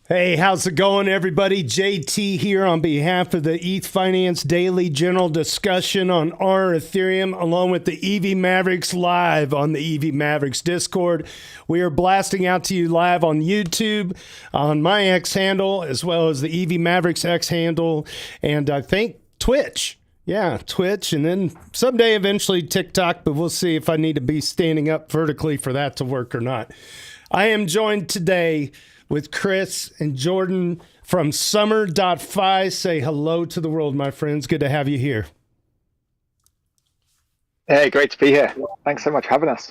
Hey, how's it going, everybody? JT here on behalf of the ETH Finance Daily General Discussion on our Ethereum, along with the EV Mavericks live on the EV Mavericks Discord. We are blasting out to you live on YouTube, on my X handle, as well as the EV Mavericks X handle, and I think Twitch. Yeah, Twitch, and then someday eventually TikTok, but we'll see if I need to be standing up vertically for that to work or not. I am joined today with Chris and Jordan from summer.fi. Say hello to the world, my friends. Good to have you here. Hey, great to be here. Thanks so much for having us.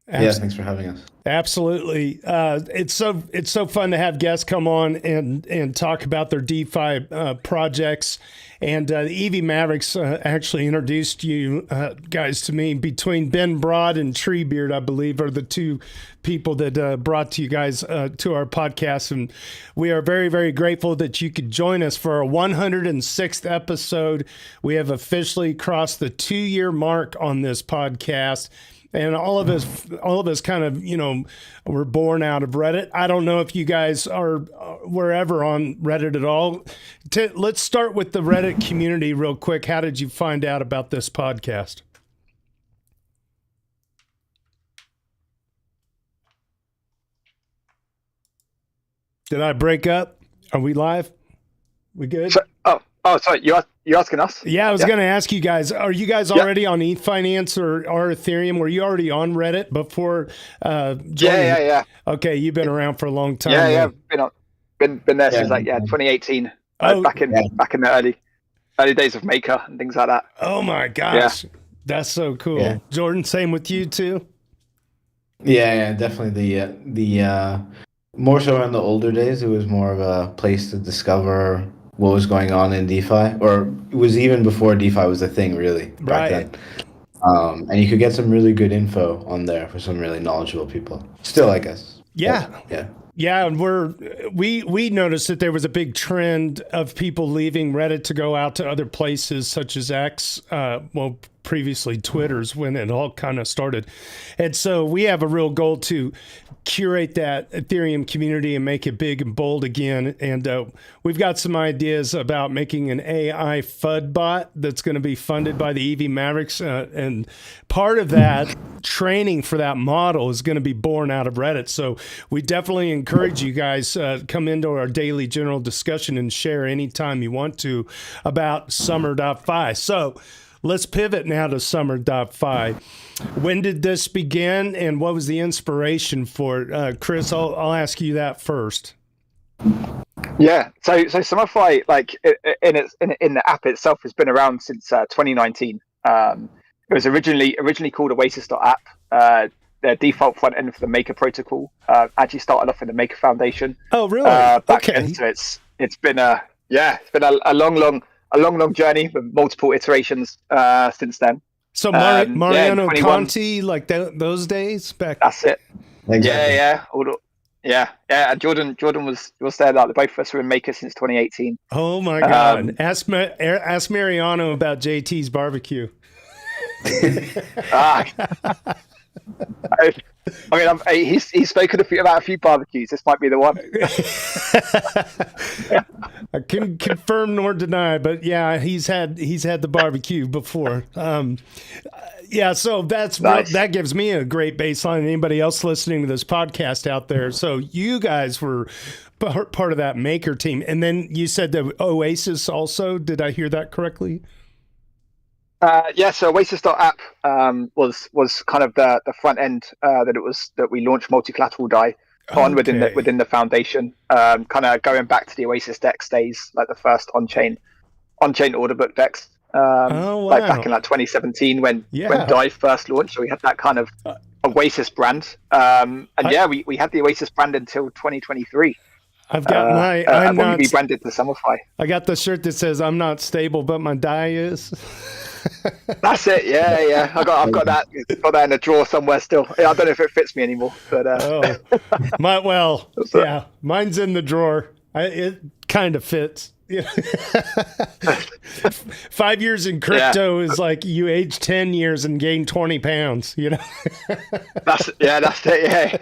Yeah, thanks for having us. Absolutely. It's so fun to have guests come on and talk about their DeFi projects. And the EV Mavericks actually introduced you guys to me. Between Ben Broad and Treebeard, I believe, are the two people that brought to you guys to our podcast. And we are very, very grateful that you could join us for our 106th episode. We have officially crossed the 2-year mark on this podcast. And all of us kind of, were born out of Reddit. I don't know if you guys were ever on Reddit at all. Let's start with the Reddit community real quick. How did you find out about this podcast? Did I break up? Are we live? We good? Sorry. You asking us? Yeah, I was going to ask you guys. Are you guys already on ETH Finance or Ethereum? Were you already on Reddit before? Joining? Yeah. Okay, you've been around for a long time. Yeah. Been there since 2018. Back in the early days of Maker and things like that. Oh my gosh, that's so cool. Yeah. Jordan, same with you too. Yeah, definitely. The more so in the older days, it was more of a place to discover what was going on in DeFi, or it was even before DeFi was a thing, really, back then. And you could get some really good info on there for some really knowledgeable people. Still, I guess. Yeah. Yeah. Yeah, and we noticed that there was a big trend of people leaving Reddit to go out to other places such as X, previously Twitter's when it all kind of started. And so we have a real goal to curate that Ethereum community and make it big and bold again. And we've got some ideas about making an AI FUD bot that's going to be funded by the EV Mavericks. And part of that training for that model is going to be born out of Reddit. So we definitely encourage you guys come into our daily general discussion and share anytime you want to about summer.fi. So let's pivot now to summer.fi. When did this begin and what was the inspiration for it? Chris, I'll ask you that first. Yeah, so summer.fi, like in the app itself, has been around since 2019. It was originally called Oasis.app. The default front end for the Maker protocol actually started off in the Maker Foundation. Oh, really? Back then, so it's been a long journey with multiple iterations since then. So Mariano Conti, like those days back. That's it. Exactly. Yeah. And Jordan was there. Like both of us were in Maker since 2018. Oh my God! Ask Mariano about JT's barbecue. He's spoken about a few barbecues. This might be the one. I couldn't confirm nor deny, but yeah, he's had the barbecue before. So that's nice. That gives me a great baseline. Anybody else listening to this podcast out there? So you guys were part of that Maker team, and then you said that Oasis also. Did I hear that correctly? So Oasis.app was kind of the front end that we launched multi-collateral DAI on within the foundation, kind of going back to the Oasis Dex days, like the first on-chain order book Dex, like back in like 2017 when DAI first launched. So we had that kind of Oasis brand, we had the Oasis brand until 2023. I've got when we rebranded to summer.fi. I got the shirt that says "I'm not stable, but my DAI is." That's it. Yeah. I've got that in a drawer somewhere still. I don't know if it fits me anymore, but mine's in the drawer. It kind of fits. 5 years in crypto is like you age 10 years and gain 20 pounds, That's it. Yeah.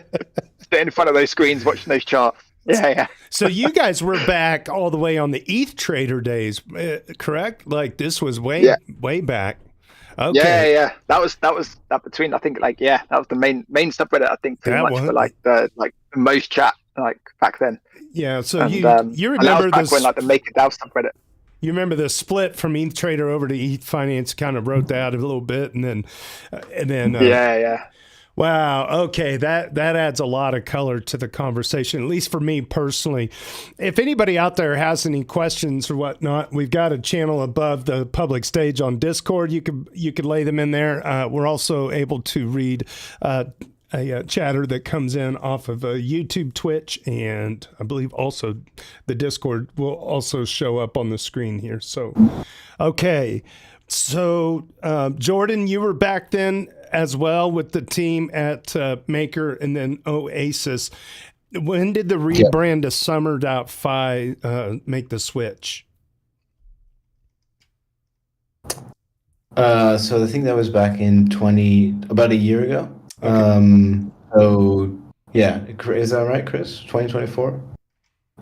Stay in front of those screens watching those charts. Yeah. So you guys were back all the way on the ETH trader days, correct? Like this was Yeah. way back. Yeah, Okay. yeah. That was that between, I think, like, yeah, that was the main subreddit, I think, pretty That much for one. like the most chat like back then. Yeah. So And you and that was remember back when this, like the Make a DAO subreddit. you remember the split from ETH trader over to ETH finance kind of wrote that a little bit and then Yeah. wow. Okay. That adds a lot of color to the conversation, at least for me personally. If anybody out there has any questions or whatnot, we've got a channel above the public stage on Discord. You could lay them in there. We're also able to read a chatter that comes in off of YouTube, Twitch, and I believe also the Discord will also show up on the screen here. So, okay. So, Jordan, you were back then as well with the team at Maker and then Oasis. When did the rebrand to summer.fi make the switch? So I think that was back in about a year ago. Okay. So yeah, is that right, Chris? 2024?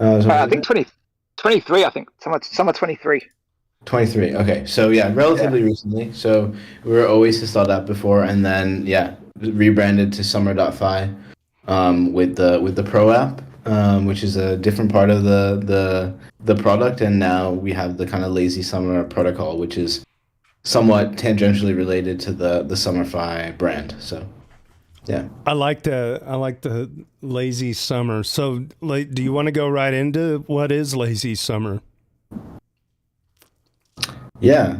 I think 2023. I think summer 23. 23. Okay. So yeah, relatively recently. So we were Oasis.app before, and then yeah, rebranded to summer.fi with the Pro app, which is a different part of the product, and now we have the kind of lazy summer protocol, which is somewhat tangentially related to the SummerFi brand. So yeah. I like the lazy summer. So, like, do you want to go right into what is lazy summer? Yeah,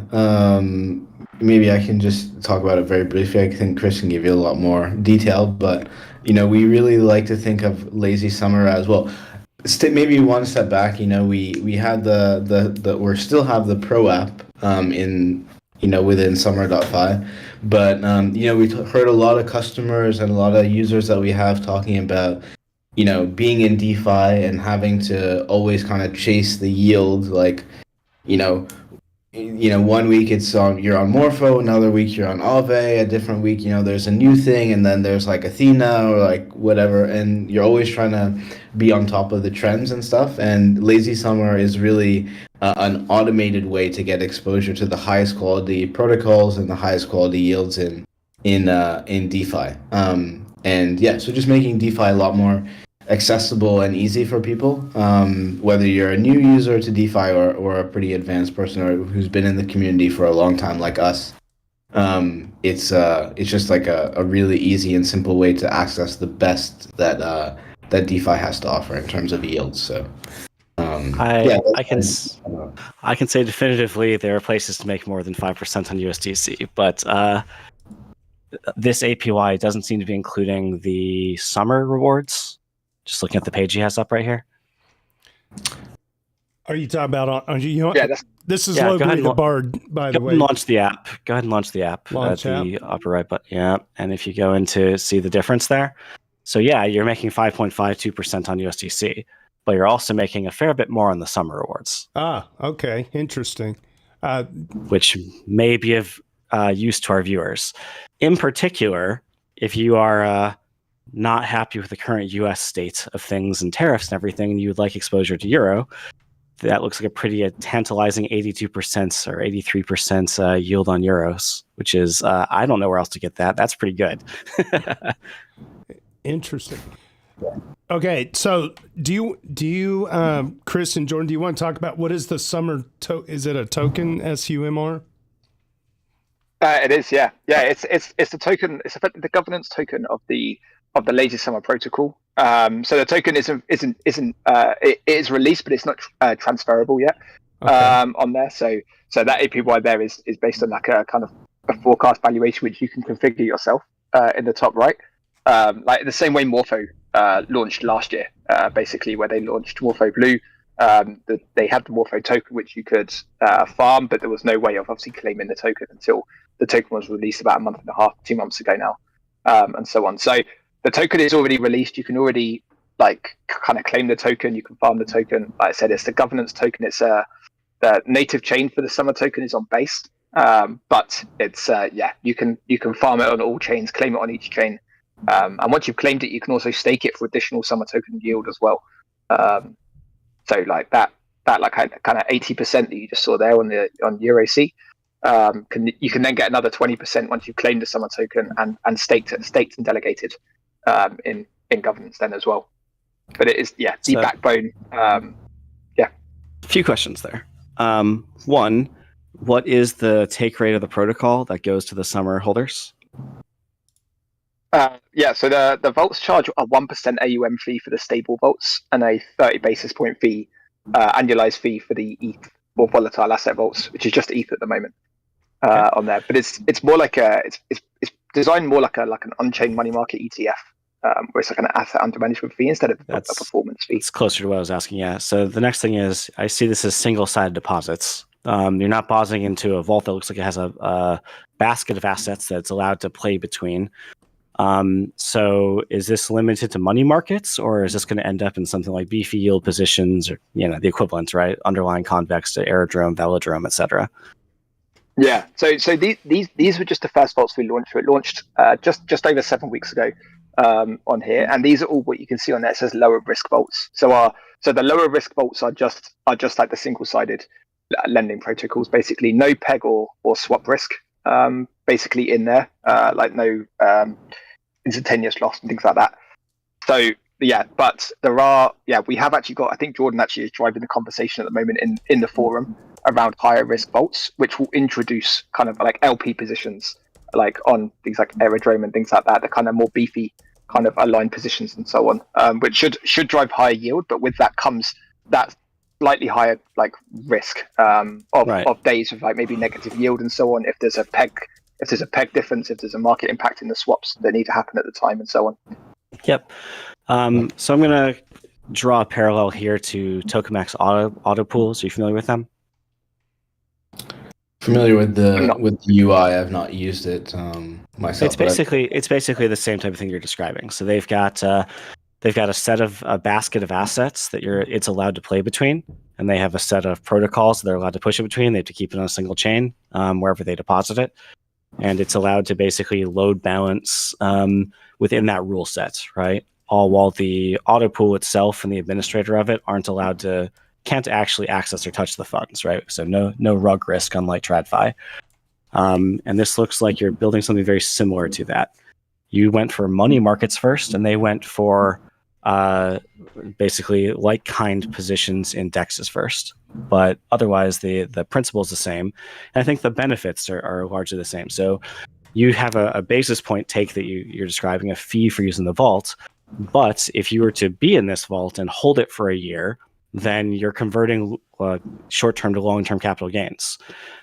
maybe I can just talk about it very briefly. I think Chris can give you a lot more detail, but we really like to think of lazy summer as well. Maybe one step back. We had we still have the Pro app in within summer.fi, but we heard a lot of customers and a lot of users that we have talking about being in DeFi and having to always kind of chase the yield, like you know 1 week it's you're on Morpho, another week you're on Aave, a different week there's a new thing, and then there's like Athena or like whatever, and you're always trying to be on top of the trends and stuff. And Lazy Summer is really an automated way to get exposure to the highest quality protocols and the highest quality yields in DeFi. And yeah, so just making DeFi a lot more accessible and easy for people, whether you're a new user to DeFi or a pretty advanced person or who's been in the community for a long time like us. It's just like a really easy and simple way to access the best that DeFi has to offer in terms of yields. So I can say definitively there are places to make more than 5% on USDC, but this APY doesn't seem to be including the summer rewards. Just looking at the page he has up right here. Are you talking about this is locally the Bard, by the way. Launch the app. Go ahead and launch the app at the upper right button. Yeah, and if you go into see the difference there. So yeah, you're making 5.52% on USDC, but you're also making a fair bit more on the summer rewards. Ah, okay, interesting. Which may be of use to our viewers. In particular, if you are not happy with the current U.S. state of things and tariffs and everything, and you would like exposure to euro, that looks like a pretty tantalizing 82% or 83% yield on euros, which is I don't know where else to get that. That's pretty good. Interesting. Okay, so do you Chris and Jordan, do you want to talk about what is the summer is it a token, SUMR? It is, yeah. It's the token. It's effectively the governance token of the lazy summer protocol. So the token isn't it is released, but it's not transferable yet on there. So that APY there is based on like a kind of a forecast valuation which you can configure yourself in the top right, like the same way Morpho launched last year, basically where they launched Morpho Blue. They had the Morpho token which you could farm, but there was no way of obviously claiming the token until the token was released about a month and a half, 2 months ago now, and so on. So the token is already released. You can already like kind of claim the token. You can farm the token. Like I said, it's the governance token. It's the native chain for the summer token is on Base, but it's you can farm it on all chains, claim it on each chain, and once you've claimed it, you can also stake it for additional summer token yield as well. So like that like kind of 80% that you just saw there on EuroC, you can then get another 20% once you've claimed a summer token and staked and delegated in governance then as well. But it is the backbone. A few questions there. One, what is the take rate of the protocol that goes to the summer holders? So the vaults charge a 1% AUM fee for the stable vaults and a 30 basis point fee, annualized fee for the ETH or volatile asset vaults, which is just ETH at the moment on there. But it's more like it's designed more like an on-chain money market ETF, where it's like an asset under management fee instead of a performance fee. It's closer to what I was asking. Yeah. So the next thing is, I see this as single-sided deposits. You're not depositing into a vault that looks like it has a basket of assets that's allowed to play between. So is this limited to money markets, or is this going to end up in something like beefy yield positions, or the equivalent, right? Underlying convex to aerodrome, velodrome, etc. Yeah. So these were just the first vaults we launched. It launched just over 7 weeks ago on here, and these are all what you can see on there. It says lower risk vaults. So the lower risk vaults are just like the single-sided lending protocols, basically no peg or swap risk basically in there, like no instantaneous loss and things like that. So but we have actually got, I think Jordan actually is driving the conversation at the moment in the forum around higher risk vaults, which will introduce kind of like LP positions, like on things like aerodrome and things like that, the kind of more beefy kind of aligned positions and so on, which should drive higher yield, but with that comes that slightly higher like risk of days with like maybe negative yield and so on. If there's a peg difference, if there's a market impact in the swaps that need to happen at the time and so on. Yep. So I'm going to draw a parallel here to Tokamak's auto pools. Are you familiar with them? Familiar with the UI. I've not used it myself. It's basically the same type of thing you're describing. So they've got a set of a basket of assets that it's allowed to play between, and they have a set of protocols that they're allowed to push it between. They have to keep it on a single chain wherever they deposit it, and it's allowed to basically load balance within that rule set, right? All while the auto pool itself and the administrator of it can't actually access or touch the funds, right? So no rug risk, unlike TradFi. And this looks like you're building something very similar to that. You went for money markets first, and they went for basically like-kind positions in DEXs first. But otherwise, the principle is the same. And I think the benefits are largely the same. So you have a basis point take that you're describing, a fee for using the vault. But if you were to be in this vault and hold it for a year, then you're converting short-term to long-term capital gains.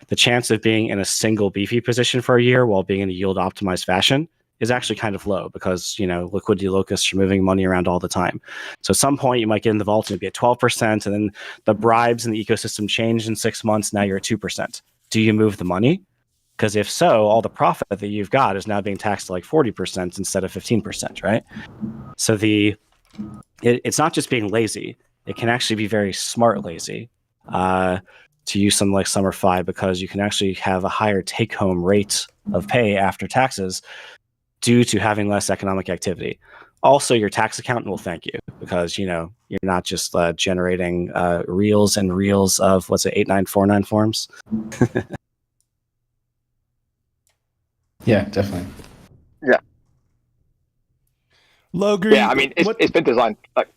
The chance of being in a single beefy position for a year while being in a yield-optimized fashion is actually kind of low because, liquidity locusts are moving money around all the time. So at some point you might get in the vault and it'd be at 12%, and then the bribes in the ecosystem change in 6 months. Now you're at 2%. Do you move the money? Because if so, all the profit that you've got is now being taxed to like 40% instead of 15%, right? So it's not just being lazy. It can actually be very smart lazy to use something like summer.fi, because you can actually have a higher take-home rate of pay after taxes due to having less economic activity. Also, your tax accountant will thank you because, you're not just generating reels and reels of, 8949 forms? Yeah, definitely. Yeah. Logri, yeah, I mean, it's been designed like...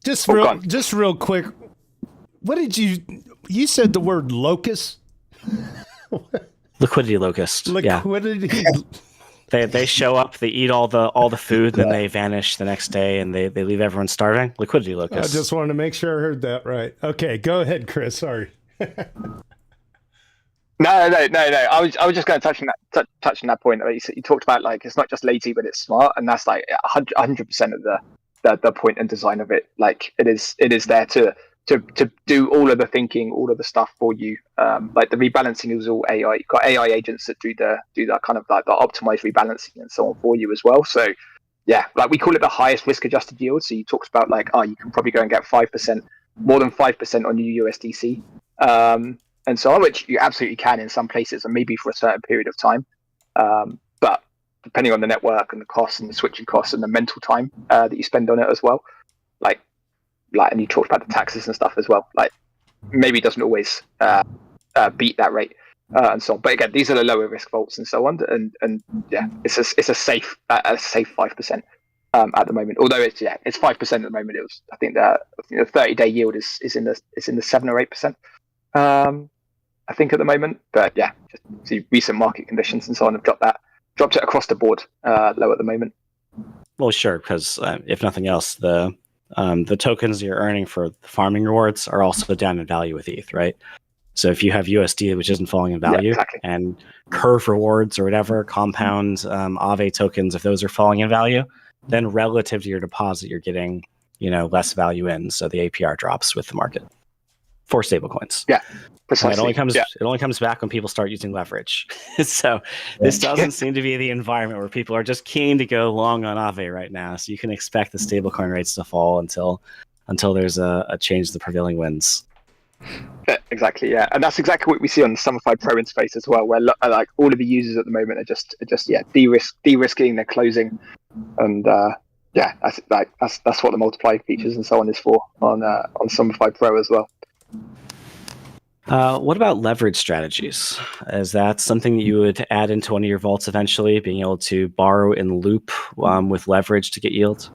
Just real quick, what did you said the word locust? Liquidity locust. Liquidity. Yeah. They show up, they eat all the food, then they vanish the next day, and they leave everyone starving. Liquidity locust. I just wanted to make sure I heard that right. Okay, go ahead, Chris. Sorry. No. I was just going to touch on that point. You talked about like it's not just lazy, but it's smart, and that's like 100% of the point and design of it. Like it is there to do all of the thinking, all of the stuff for you. Like the rebalancing is all AI. You've got AI agents that do that kind of like the optimized rebalancing and so on for you as well. So yeah, like we call it the highest risk adjusted yield. So you talked about like, you can probably go and get 5%, more than 5% on your USDC. And so on, which you absolutely can in some places and maybe for a certain period of time. But depending on the network and the costs and the switching costs and the mental time that you spend on it as well, like and you talked about the taxes and stuff as well. Like maybe doesn't always beat that rate and so on. But again, these are the lower risk vaults and so on. And yeah, it's a safe 5%. At the moment, although it's 5% at the moment. It was, I think the 30-day yield is in the 7 or 8%. I think at the moment, but yeah, just see recent market conditions and so on have dropped it across the board low at the moment. Well, sure, because if nothing else, the tokens you're earning for the farming rewards are also down in value with ETH, right? So if you have USD which isn't falling in value, exactly. and curve rewards or whatever, compound Aave tokens, if those are falling in value, then relative to your deposit, you're getting less value in, so the APR drops with the market for stablecoins. Yeah, precisely. It only comes back when people start using leverage. So this doesn't seem to be the environment where people are just keen to go long on Aave right now. So you can expect the stablecoin rates to fall until there's a change in the prevailing winds. Yeah, exactly, yeah, and that's exactly what we see on the summer.fi Pro in space as well, where like all of the users at the moment are just de-risking their closing, and that's what the multiply features and so on is for on summer.fi Pro as well. What about leverage strategies? Is that something that you would add into one of your vaults eventually, being able to borrow in loop with leverage to get yield?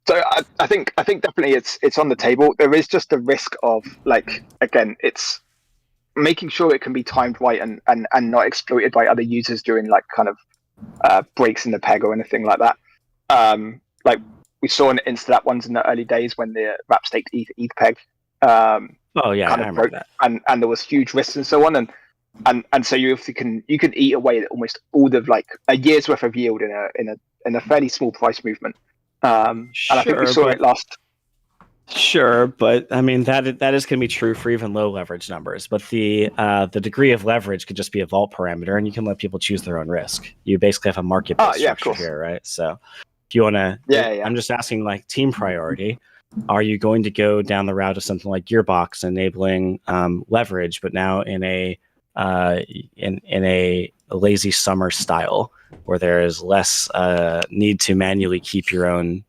So I think definitely it's on the table. There is just a risk of, like, again, it's making sure it can be timed right and not exploited by other users during like kind of breaks in the peg or anything like that. Like we saw in Instalab ones in the early days when the wrap staked ETH peg. I remember that. And there was huge risks and so on, and so you can eat away at almost all the like a year's worth of yield in a fairly small price movement. And I think we saw it last. Sure, but I mean that is going to be true for even low leverage numbers. But the degree of leverage could just be a vault parameter, and you can let people choose their own risk. You basically have a market-based structure here, right? So if you want to, I'm just asking, like, team priority. Are you going to go down the route of something like Gearbox enabling leverage, but now in a lazy summer style, where there is less need to manually keep your own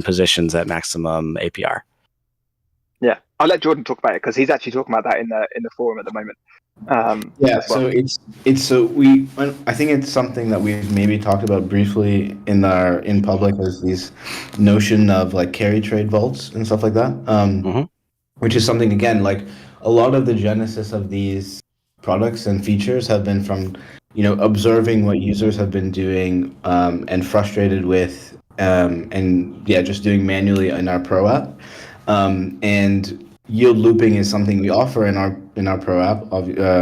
positions at maximum APR? Yeah, I'll let Jordan talk about it because he's actually talking about that in the forum at the moment. So I think it's something that we've maybe talked about briefly in public, as these notion of like carry trade vaults and stuff like that. Which is something, again, like a lot of the genesis of these products and features have been from observing what users have been doing and frustrated with just doing manually in our Pro app. And yield looping is something we offer in our Pro app.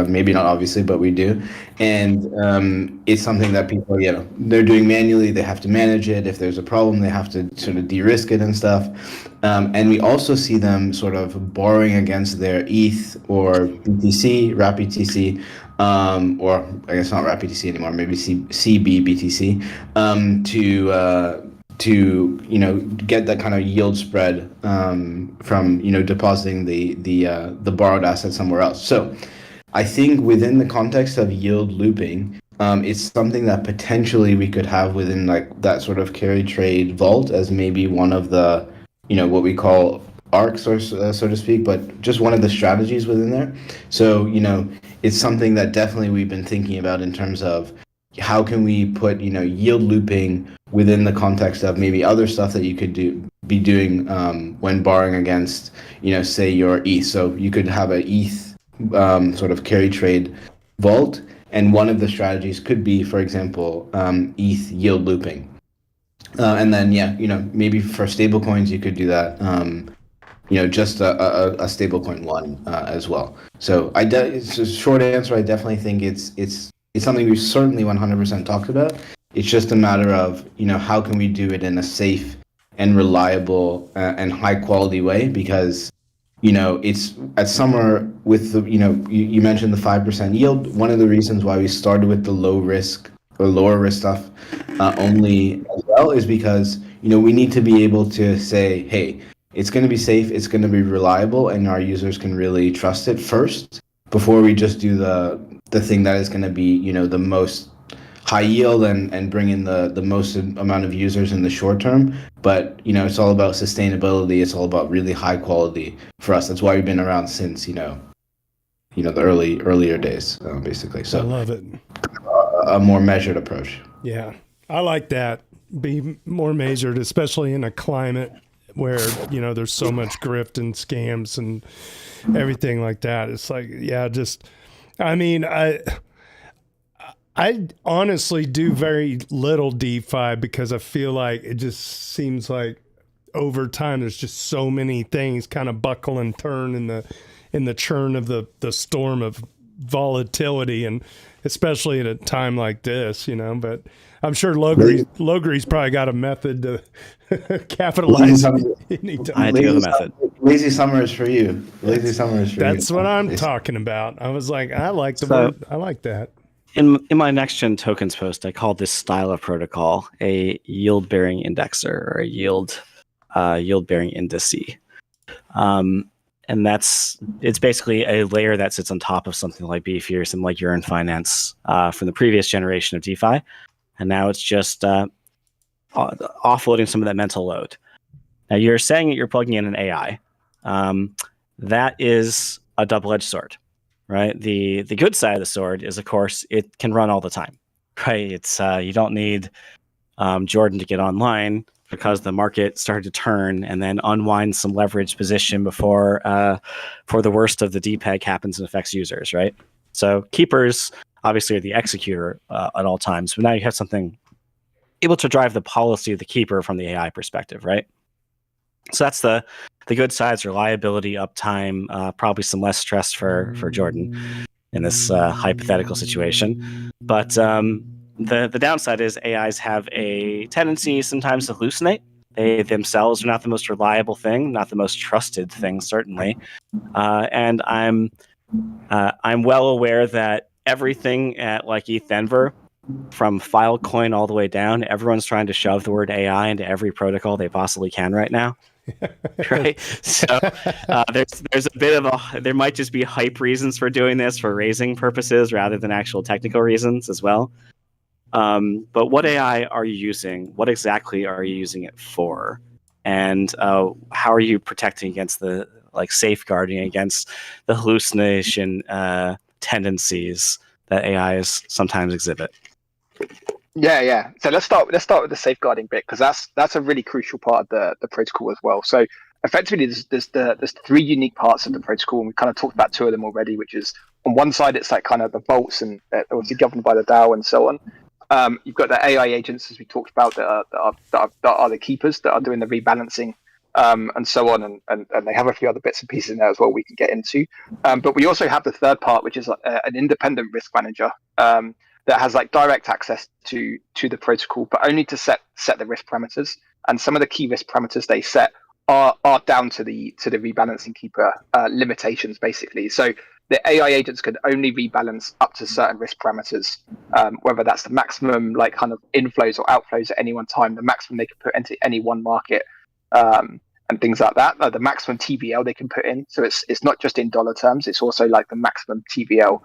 Maybe not obviously, but we do. And it's something that people, they're doing manually. They have to manage it. If there's a problem, they have to sort of de-risk it and stuff. And we also see them sort of borrowing against their ETH or BTC, wrap BTC, or I guess not wrap BTC anymore, maybe CB BTC, to get that kind of yield spread from depositing the borrowed asset somewhere else. So I think within the context of yield looping, it's something that potentially we could have within like that sort of carry trade vault as maybe one of the what we call arcs, or so to speak, but just one of the strategies within there. So it's something that definitely we've been thinking about in terms of how can we put yield looping within the context of maybe other stuff that you could be doing when borrowing against say your ETH. So you could have an ETH sort of carry trade vault, and one of the strategies could be, for example, ETH yield looping. And then maybe for stablecoins you could do that. Just a stablecoin one as well. So it's a short answer. I definitely think it's something we've certainly 100% talked about. It's just a matter of, how can we do it in a safe and reliable and high quality way? Because, it's at summer with the, you mentioned the 5% yield. One of the reasons why we started with the low risk or lower risk stuff only as well is because, we need to be able to say, hey, it's going to be safe, it's going to be reliable, and our users can really trust it first before we just do the thing that is going to be, the most high yield and bring in the most amount of users in the short term. But it's all about sustainability. It's all about really high quality for us. That's why we've been around since the earlier days, basically. I So love it. a more measured approach. Yeah, I like that. Be more measured, especially in a climate where there's so much grift and scams and everything like that. It's like, yeah, just I mean, I honestly do very little DeFi because I feel like it just seems like over time there's just so many things kind of buckle and turn in the churn of the storm of volatility, and especially at a time like this, but I'm sure Logree's probably got a method to capitalize. I do have a method. Lazy summer is for you. Lazy summer is for you. That's what I'm talking about. I was like, I like the word. I like that. In my next gen tokens post, I called this style of protocol a yield bearing indexer, or a yield bearing indice. And it's basically a layer that sits on top of something like Beefy or something like Urine Finance from the previous generation of DeFi. And now it's just offloading some of that mental load. Now, you're saying that you're plugging in an AI. That is a double-edged sword, right? The good side of the sword is, of course, it can run all the time, right? It's you don't need Jordan to get online because the market started to turn and then unwind some leveraged position before the worst of the DPEG happens and affects users, right? So keepers obviously are the executor at all times, but now you have something able to drive the policy of the keeper from the AI perspective, right? So that's the good sides: reliability, uptime, probably some less stress for Jordan in this hypothetical situation. But the downside is AIs have a tendency sometimes to hallucinate. They themselves are not the most reliable thing, not the most trusted thing, certainly. And I'm well aware that everything at like ETH Denver, from Filecoin all the way down, everyone's trying to shove the word AI into every protocol they possibly can right now. Right, so there's a bit of there might just be hype reasons for doing this, for raising purposes rather than actual technical reasons as well. But what AI are you using? What exactly are you using it for? And how are you protecting against safeguarding against the hallucination tendencies that AIs sometimes exhibit? Yeah. So let's start with the safeguarding bit, because that's a really crucial part of the protocol as well. So effectively, there's three unique parts of the protocol, and we kind of talked about two of them already. Which is, on one side, it's like kind of the vaults, and obviously governed by the DAO and so on. You've got the AI agents, as we talked about, that are the keepers that are doing the rebalancing, and so on, and they have a few other bits and pieces in there as well we can get into. But we also have the third part, which is an independent risk manager. That has like direct access to the protocol, but only to set the risk parameters. And some of the key risk parameters they set are down to the rebalancing keeper limitations, basically. So the AI agents can only rebalance up to certain risk parameters, whether that's the maximum like kind of inflows or outflows at any one time, the maximum they can put into any one market, and things like that. The maximum TVL they can put in. So it's not just in dollar terms; it's also like the maximum TVL.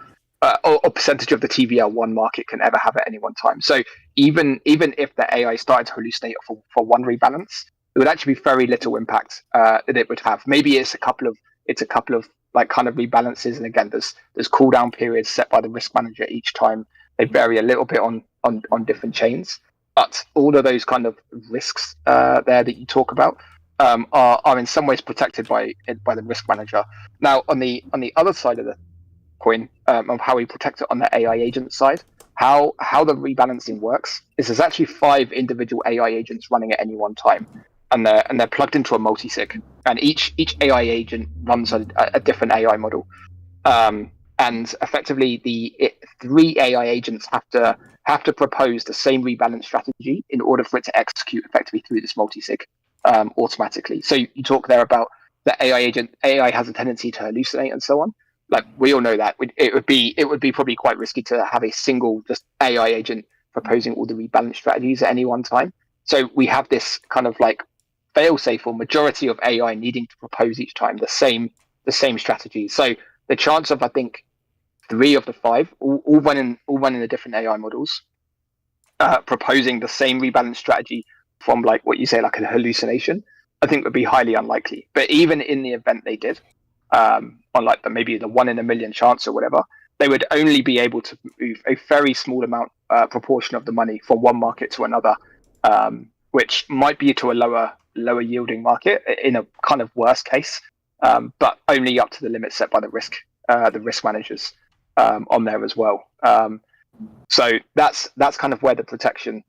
Or percentage of the TVL one market can ever have at any one time. So even if the AI started to hallucinate for one rebalance, there would actually be very little impact that it would have. Maybe it's a couple of like kind of rebalances, and again, there's cooldown periods set by the risk manager each time. They vary a little bit on different chains, but all of those kind of risks there that you talk about are in some ways protected by the risk manager. Now, on the other side of the coin, of how we protect it on the AI agent side, how the rebalancing works is there's actually 5 individual AI agents running at any one time, and they're plugged into a multi-sig, and each AI agent runs a different AI model, and effectively the 3 AI agents have to propose the same rebalance strategy in order for it to execute effectively through this multi-sig automatically. So you talk there about the AI has a tendency to hallucinate and so on. Like, we all know that it would be probably quite risky to have a single just AI agent proposing all the rebalance strategies at any one time. So we have this kind of like fail-safe, or majority of AI needing to propose each time the same strategy. So the chance of, I think, 3 of the 5 all running the different AI models, proposing the same rebalance strategy from like what you say, like a hallucination, I think would be highly unlikely. But even in the event they did, on like maybe the 1 in a million chance or whatever, they would only be able to move a very small amount, proportion of the money from one market to another, which might be to a lower yielding market in a kind of worst case, but only up to the limit set by the risk managers on there as well. So that's kind of where the protection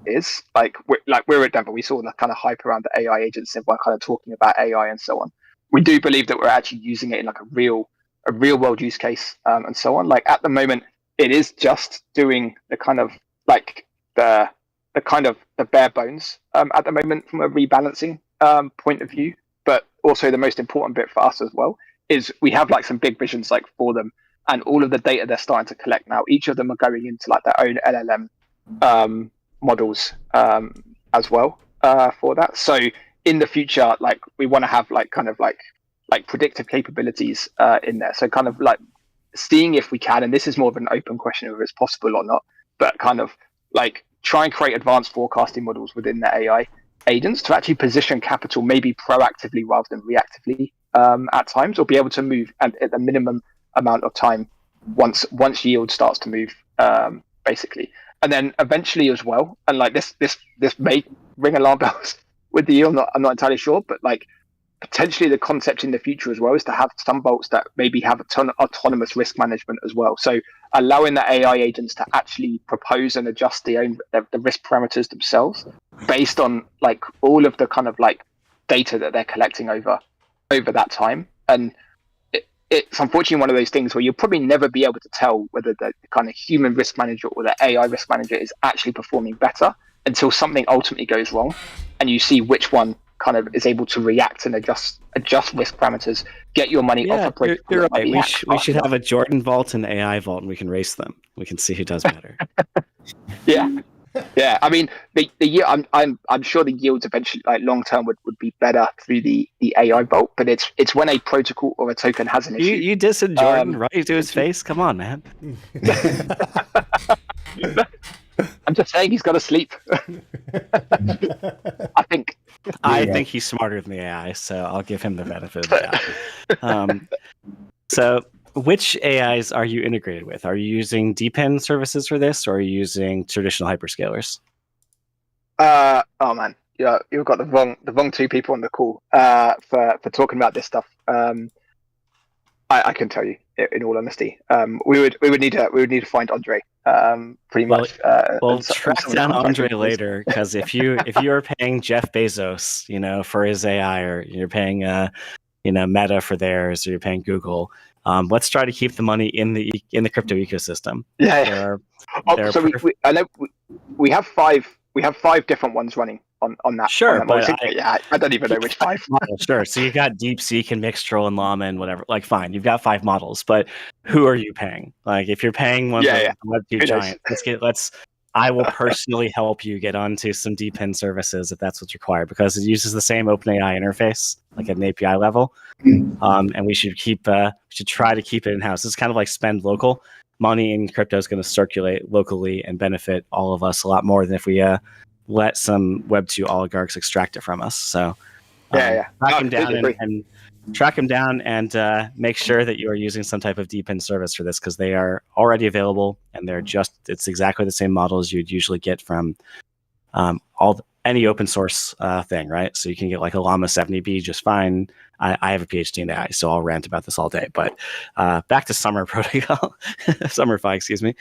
is. Like we're at Denver, we saw the kind of hype around the AI agents, everyone kind of talking about AI and so on. We do believe that we're actually using it in like a real world use case, and so on. Like at the moment, it is just doing the kind of like the bare bones at the moment from a rebalancing point of view. But also the most important bit for us as well is we have like some big visions like for them, and all of the data they're starting to collect now. Each of them are going into like their own LLM models as well for that. So in the future, like we want to have like kind of like predictive capabilities in there. So kind of like seeing if we can, and this is more of an open question whether it's possible or not, but kind of like try and create advanced forecasting models within the AI agents to actually position capital maybe proactively rather than reactively at times, or be able to move at the minimum amount of time once yield starts to move, basically. And then eventually as well, and like this may ring alarm bells with the yield, I'm not entirely sure, but like potentially the concept in the future as well is to have some vaults that maybe have autonomous risk management as well. So allowing the AI agents to actually propose and adjust the risk parameters themselves based on like all of the kind of like data that they're collecting over that time. And it's unfortunately one of those things where you'll probably never be able to tell whether the kind of human risk manager or the AI risk manager is actually performing better until something ultimately goes wrong and you see which one kind of is able to react and adjust risk parameters, get your money off a break. You're right. We should have a Jordan vault and AI vault, and we can race them. We can see who does better. Yeah. I mean, the yield. I'm sure the yields eventually, like long term, would be better through the AI vault. But it's when a protocol or a token has an issue. You dissed Jordan right to his face. Come on, man. I'm just saying he's got to sleep. I think he's smarter than the AI, so I'll give him the benefit of the doubt. So, which AIs are you integrated with? Are you using DePIN services for this, or are you using traditional hyperscalers? Oh man, yeah, you've got the wrong two people on the call for talking about this stuff. I can tell you, in all honesty, we would need to find Andre. Pretty much. We'll track down Andre later, because if you are paying Jeff Bezos, for his AI, or you're paying Meta for theirs, or you're paying Google, let's try to keep the money in the crypto ecosystem. Yeah. I know we have five different ones running on that. Sure, on that but I don't even know which five. Sure. So you got DeepSeek and Mixtral and Llama and whatever. Like, fine, you've got 5 models, but who are you paying? Like, if you're paying one of the Web2 giants, I will personally help you get onto some DePIN services if that's what's required, because it uses the same OpenAI interface, like at an API level. And we should try to keep it in house. It's kind of like spend local. Money in crypto is going to circulate locally and benefit all of us a lot more than if we let some Web2 oligarchs extract it from us. So track them down and make sure that you are using some type of DePIN service for this, because they are already available, and it's exactly the same models you'd usually get from any open source thing, right? So you can get like a Llama 70B just fine. I have a PhD in AI, so I'll rant about this all day. But back to Summer protocol, summer.fi, excuse me.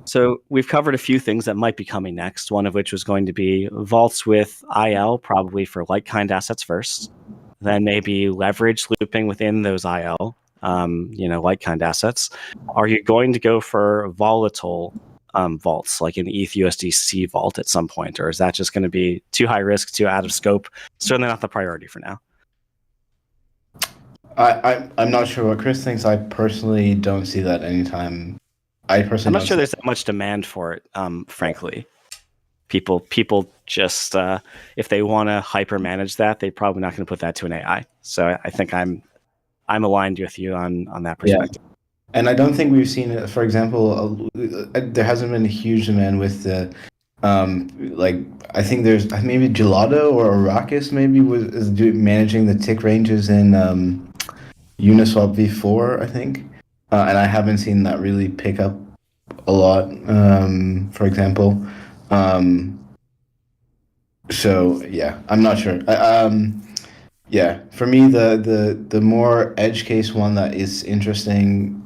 So we've covered a few things that might be coming next, one of which was going to be vaults with IL, probably for like-kind assets first, then maybe leverage looping within those IL, like-kind assets. Are you going to go for volatile vaults, like an ETH USDC vault at some point, or is that just going to be too high risk, too out of scope? Certainly not the priority for now. I'm not sure what Chris thinks. I personally don't see that anytime. I'm not sure there's that much demand for it, frankly. People just, if they want to hyper manage that, they're probably not going to put that to an AI. So I think I'm aligned with you on that perspective. Yeah. And I don't think we've seen it. For example, there hasn't been a huge demand with the like I think there's maybe Gelato or Arrakis maybe managing the tick ranges in Uniswap v4, I think, and I haven't seen that really pick up a lot. For example, so yeah, I'm not sure. Yeah, for me, the more edge case one that is interesting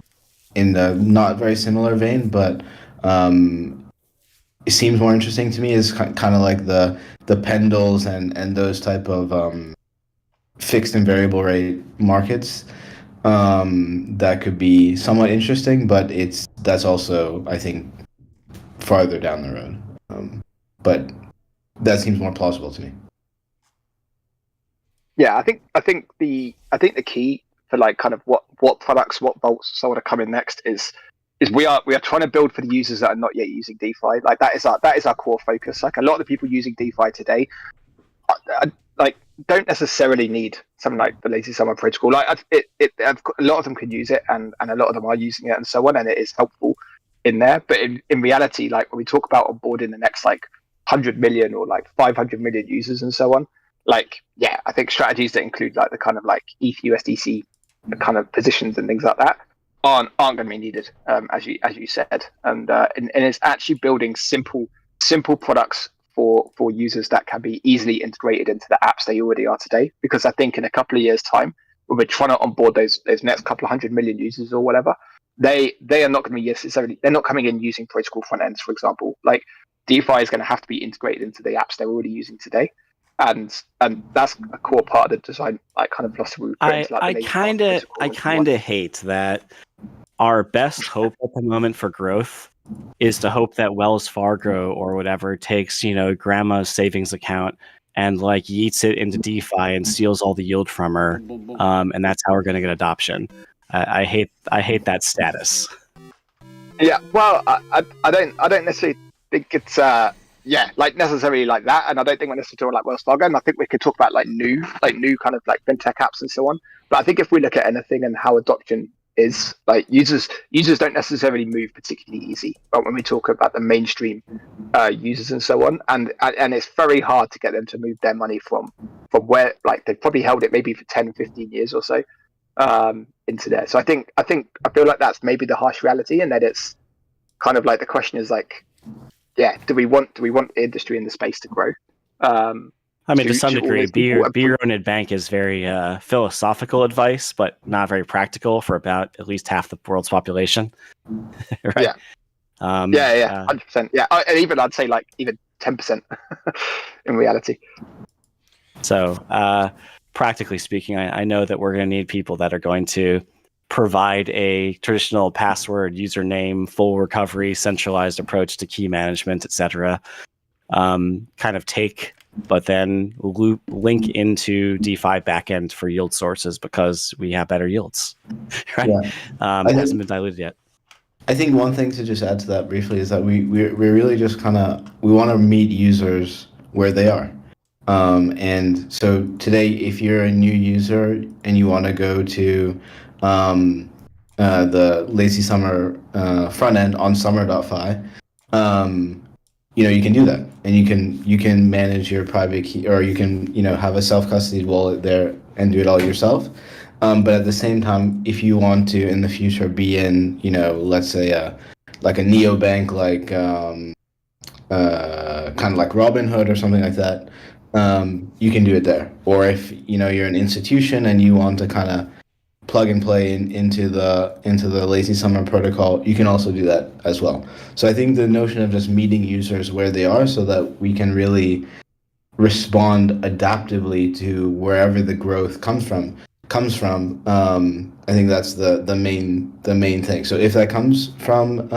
in the not very similar vein, but it seems more interesting to me is kind of like the pendles and those type of fixed and variable rate markets that could be somewhat interesting, but that's also, I think, farther down the road. But that seems more plausible to me. Yeah, I think the key for like kind of what products, what vaults, so on are coming next is we are trying to build for the users that are not yet using DeFi. Like that is our core focus. Like a lot of the people using DeFi today, like don't necessarily need something like the Lazy Summer protocol. Like a lot of them can use it, and a lot of them are using it, and so on, and it is helpful in there. But in reality, like when we talk about onboarding the next like 100 million or like 500 million users and so on, like yeah, I think strategies that include like the kind of like ETH USDC kind of positions and things like that aren't going to be needed, as you said, and it's actually building simple products for users that can be easily integrated into the apps they already are today. Because I think in a couple of years' time, when we're trying to onboard those next couple of 100 million users or whatever, they are not going to be necessarily, they're not coming in using protocol front ends, for example. Like DeFi is going to have to be integrated into the apps they're already using today. And that's a core part of the design, like kind of philosophy. I kind of hate that our best hope at the moment for growth is to hope that Wells Fargo or whatever takes, grandma's savings account and like yeets it into DeFi and steals all the yield from her, and that's how we're going to get adoption. I hate that status. Yeah, well, I don't necessarily think it's like necessarily like that, and I don't think we're necessarily talking like Wells Fargo. And I think we could talk about like new kind of like fintech apps and so on. But I think if we look at anything and how adoption is, like users don't necessarily move particularly easy. But when we talk about the mainstream users and so on, and it's very hard to get them to move their money from where like they've probably held it maybe for 10, 15 years or so into there. So I feel like that's maybe the harsh reality, and that it's kind of like the question is like, yeah, do we want the industry in the space to grow? I mean, to some degree, be your own bank is very philosophical advice, but not very practical for about at least half the world's population. Right? Yeah. 100%. Yeah, and even I'd say like even 10% in reality. So, practically speaking, I know that we're going to need people that are going to provide a traditional password, username, full recovery, centralized approach to key management, etc. Kind of take, but then link into DeFi backend for yield sources because we have better yields. Right? Yeah. It hasn't been diluted yet. I think one thing to just add to that briefly is that we're really just we want to meet users where they are. And so today, if you're a new user and you want to go to the Lazy Summer front end on summer.fi, you can do that, and you can manage your private key, or you can have a self-custodied wallet there and do it all yourself. But at the same time, if you want to in the future be in let's say like a neobank, like kind of like Robinhood or something like that, you can do it there. Or if you're an institution and you want to kind of plug and play into the Lazy Summer protocol, you can also do that as well. So I think the notion of just meeting users where they are so that we can really respond adaptively to wherever the growth comes from, I think that's the main thing. So if that comes from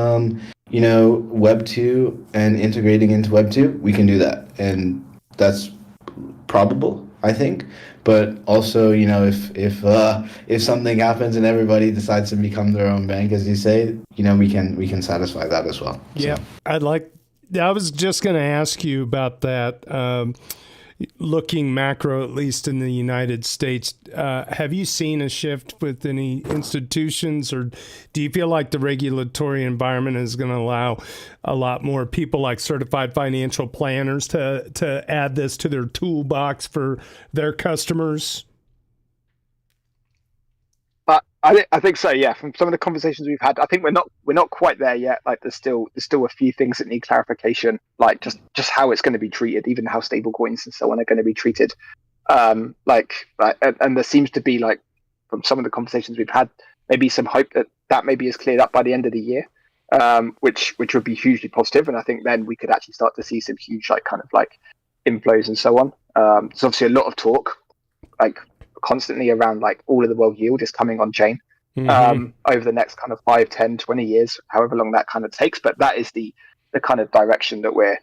Web 2 and integrating into Web 2, we can do that, and that's probable, I think. But also, if something happens and everybody decides to become their own bank, as you say, we can satisfy that as well. Yeah, so. I was just going to ask you about that. looking macro, at least in the United States, have you seen a shift with any institutions, or do you feel like the regulatory environment is going to allow a lot more people like certified financial planners to add this to their toolbox for their customers? I think so. Yeah, from some of the conversations we've had, I think we're not quite there yet. Like there's still a few things that need clarification, like just how it's going to be treated, even how stable coins and so on are going to be treated. And there seems to be, like, from some of the conversations we've had, maybe some hope that maybe is cleared up by the end of the year, which would be hugely positive. And I think then we could actually start to see some huge inflows and so on. There's obviously a lot of talk, like, constantly around, like, all of the world yield is coming on chain over the next kind of 5, 10, 20 years, however long that kind of takes. But that is the kind of direction that we're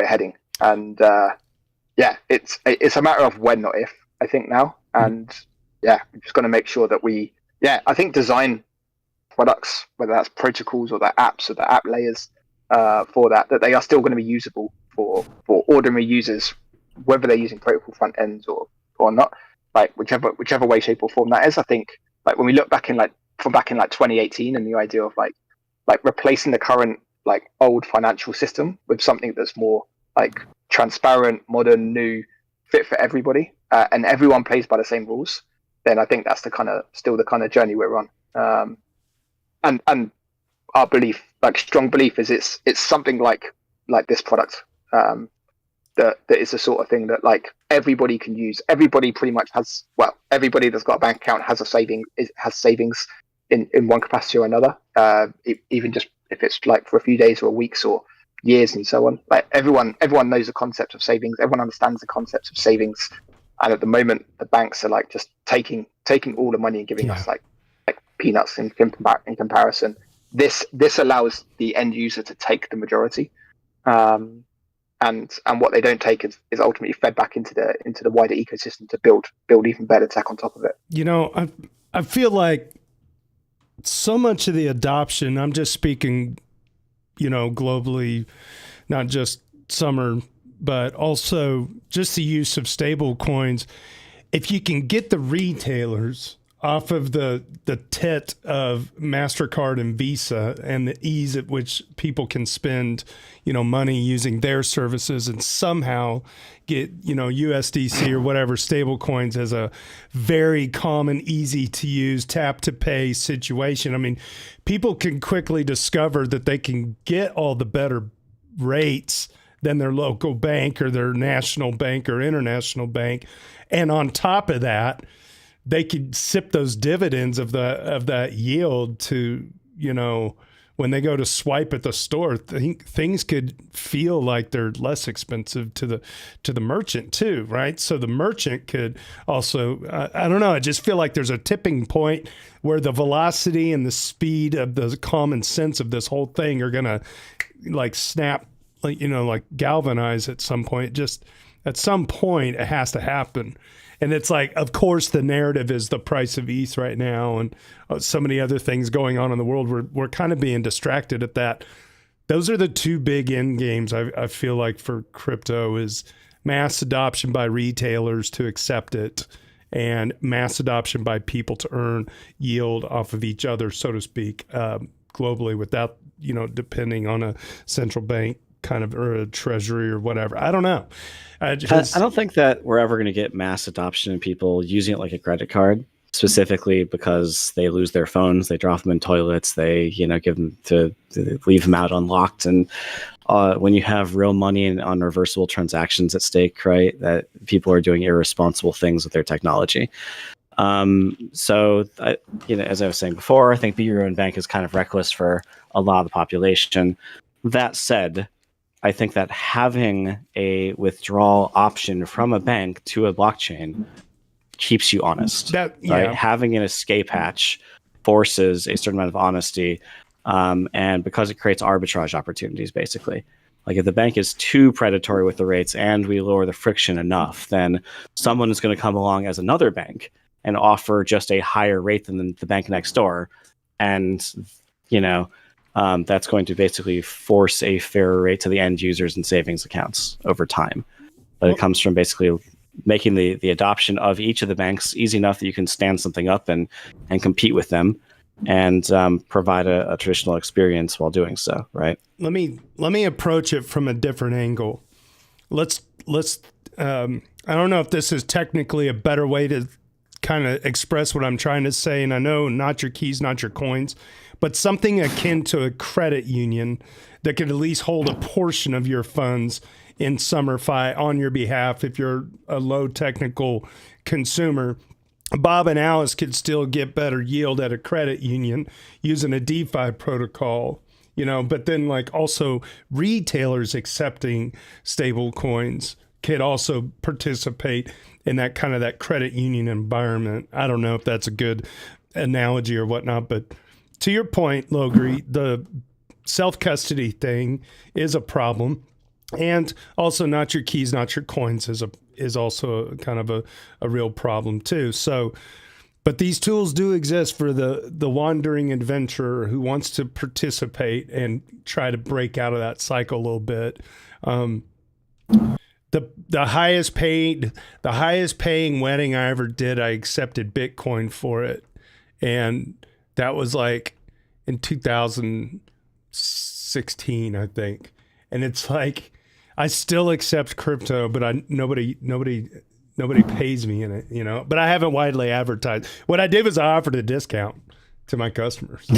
heading. And it's a matter of when, not if, I think now. And we're just going to make sure that I think design products, whether that's protocols or the apps or the app layers for that they are still going to be usable for ordinary users, whether they're using protocol front ends or not. Like whichever way, shape, or form that is. I think, like, when we look back in 2018, and the idea of like replacing the current, like, old financial system with something that's more, like, transparent, modern, new, fit for everybody, and everyone plays by the same rules, then I think that's still the kind of journey we're on. And our belief, like, strong belief, is it's something like this product. That is the sort of thing that, like, everybody can use. Everybody pretty much has, well, everybody that's got a bank account has savings in one capacity or another. Even just if it's, like, for a few days or weeks or years and so on. Like, everyone knows the concept of savings. Everyone understands the concept of savings. And at the moment, the banks are, like, just taking all the money and giving us like peanuts in comparison. This allows the end user to take the majority. And what they don't take is ultimately fed back into the wider ecosystem to build even better tech on top of it. You know, I feel like so much of the adoption, I'm just speaking, you know, globally, not just Summer, but also just the use of stable coins. If you can get the retailers off of the tit of MasterCard and Visa and the ease at which people can spend, you know, money using their services, and somehow get, you know, USDC or whatever stable coins as a very common, easy to use, tap to pay situation. I mean, people can quickly discover that they can get all the better rates than their local bank or their national bank or international bank. And on top of that, they could sip those dividends of that yield to, you know, when they go to swipe at the store, things could feel like they're less expensive to the merchant too, right? So the merchant could also, I don't know, I just feel like there's a tipping point where the velocity and the speed of the common sense of this whole thing are gonna, like, snap, like, you know, like galvanize at some point. Just at some point it has to happen. And it's like, of course, the narrative is the price of ETH right now and so many other things going on in the world. We're kind of being distracted at that. Those are the two big end games, I feel like, for crypto, is mass adoption by retailers to accept it, and mass adoption by people to earn yield off of each other, so to speak, globally, without, you know, depending on a central bank kind of, or a treasury or whatever. I don't know. I don't think that we're ever going to get mass adoption and people using it like a credit card, specifically because they lose their phones, they drop them in toilets, they, you know, give them to leave them out unlocked. And when you have real money on reversible transactions at stake, right, that people are doing irresponsible things with their technology. So, you know, as I was saying before, I think Be Your Own Bank is kind of reckless for a lot of the population. That said, I think that having a withdrawal option from a bank to a blockchain keeps you honest. Right? Having an escape hatch forces a certain amount of honesty, and because it creates arbitrage opportunities, basically. Like, if the bank is too predatory with the rates and we lower the friction enough, then someone is going to come along as another bank and offer just a higher rate than the bank next door, and, you know, that's going to basically force a fairer rate to the end users and savings accounts over time. but it comes from basically making the adoption of each of the banks easy enough that you can stand something up and compete with them, and provide a traditional experience while doing so. Right. Let me approach it from a different angle. Let's I don't know if this is technically a better way to kind of express what I'm trying to say. And I know not your keys, not your coins, but something akin to a credit union that could at least hold a portion of your funds in summer.fi on your behalf. If you're a low technical consumer, Bob and Alice could still get better yield at a credit union using a DeFi protocol, but then like also retailers accepting stable coins could also participate in that kind of that credit union environment. I don't know if that's a good analogy or whatnot, but to your point, Logri, the self-custody thing is a problem. And also not your keys, not your coins is also kind of a real problem too. So, but these tools do exist for the wandering adventurer who wants to participate and try to break out of that cycle a little bit. The highest paying wedding I ever did, I accepted Bitcoin for it. And that was like in 2016, I think. And it's like, I still accept crypto, but nobody pays me in it, but I haven't widely advertised. What I did was I offered a discount to my customers.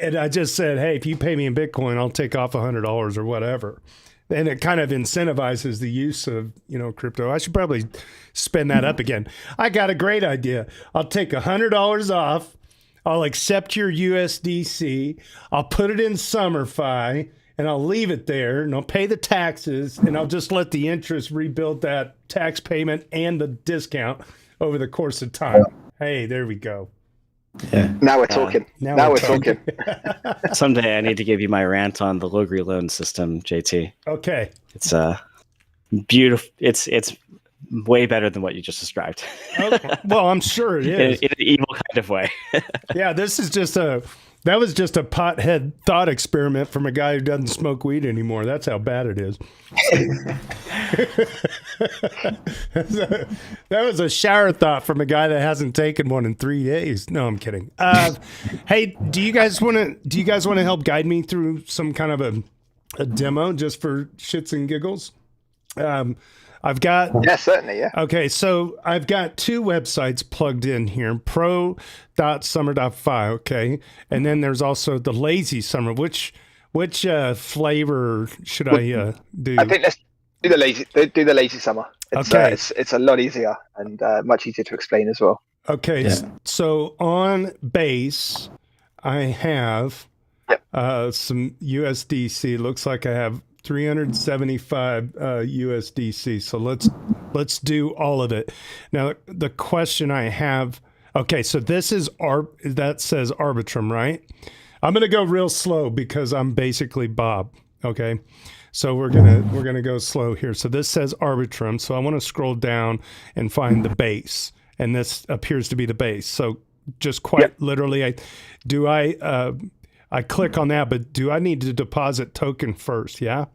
And I just said, hey, if you pay me in Bitcoin, I'll take off $100 or whatever. And it kind of incentivizes the use of, crypto. I should probably spin that up again. I got a great idea. I'll take $100 off. I'll accept your USDC. I'll put it in summer.fi. And I'll leave it there, and I'll pay the taxes, and I'll just let the interest rebuild that tax payment and the discount over the course of time. Hey, there we go. Yeah. Now we're talking. Now we're talking. Someday I need to give you my rant on the Logri loan system, JT. Okay. It's beautiful. It's way better than what you just described. Okay. Well, I'm sure it is. In an evil kind of way. Yeah, this is that was just a pothead thought experiment from a guy who doesn't smoke weed anymore. That's how bad it is. That was a shower thought from a guy that hasn't taken one in 3 days. No, I'm kidding. Hey, do you guys want to help guide me through some kind of a demo just for shits and giggles? I've got... Yeah, certainly, yeah. Okay, so I've got two websites plugged in here, pro.summer.fi, okay? And then there's also the Lazy Summer. Which flavor should I do? I think let's do the lazy summer. It's a lot easier and much easier to explain as well. Okay, yeah. So on base, I have some USDC. Looks like I have 375 USDC. So let's do all of it. Now the question I have, okay, so this is that says Arbitrum, right? I'm gonna go real slow because I'm basically Bob. Okay, so we're gonna go slow here. So this says Arbitrum. So I want to scroll down and find the base, and this appears to be the base. So just quite literally, I click on that, but do I need to deposit token first? Yeah.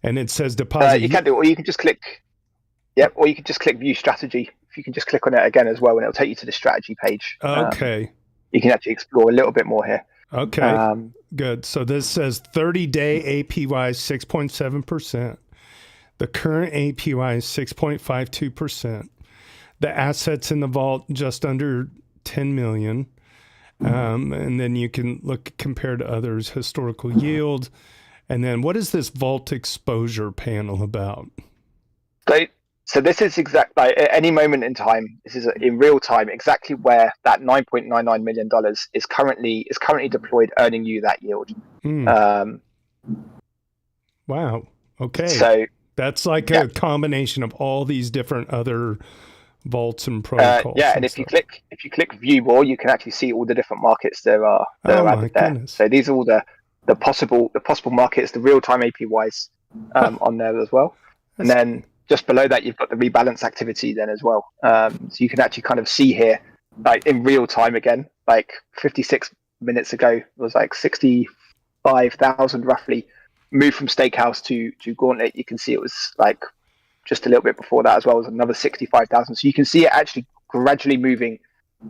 And it says deposit. You can do it, or you can just click. Yep. Or you can just click view strategy. If you can just click on it again as well, and it'll take you to the strategy page. Okay. You can actually explore a little bit more here. Okay. Good. So this says 30-day APY 6.7%. The current APY is 6.52%. The assets in the vault just under 10 million. And then you can look compared to others, historical yield. And then what is this vault exposure panel about? So this is at any moment in time, this is in real time, exactly where that $9.99 million is currently deployed, earning you that yield. Wow. Okay. So that's like a combination of all these different other vaults and protocols. And if you click view more, you can actually see all the different markets that are added there. Goodness. So these are all the possible markets, the real time APYs on there as well. And then just below that, you've got the rebalance activity then as well. So you can actually kind of see here, like in real time again, like 56 minutes ago, it was like 65,000 roughly moved from Stakehouse to Gauntlet. You can see it was like just a little bit before that as well was another 65,000. So you can see it actually gradually moving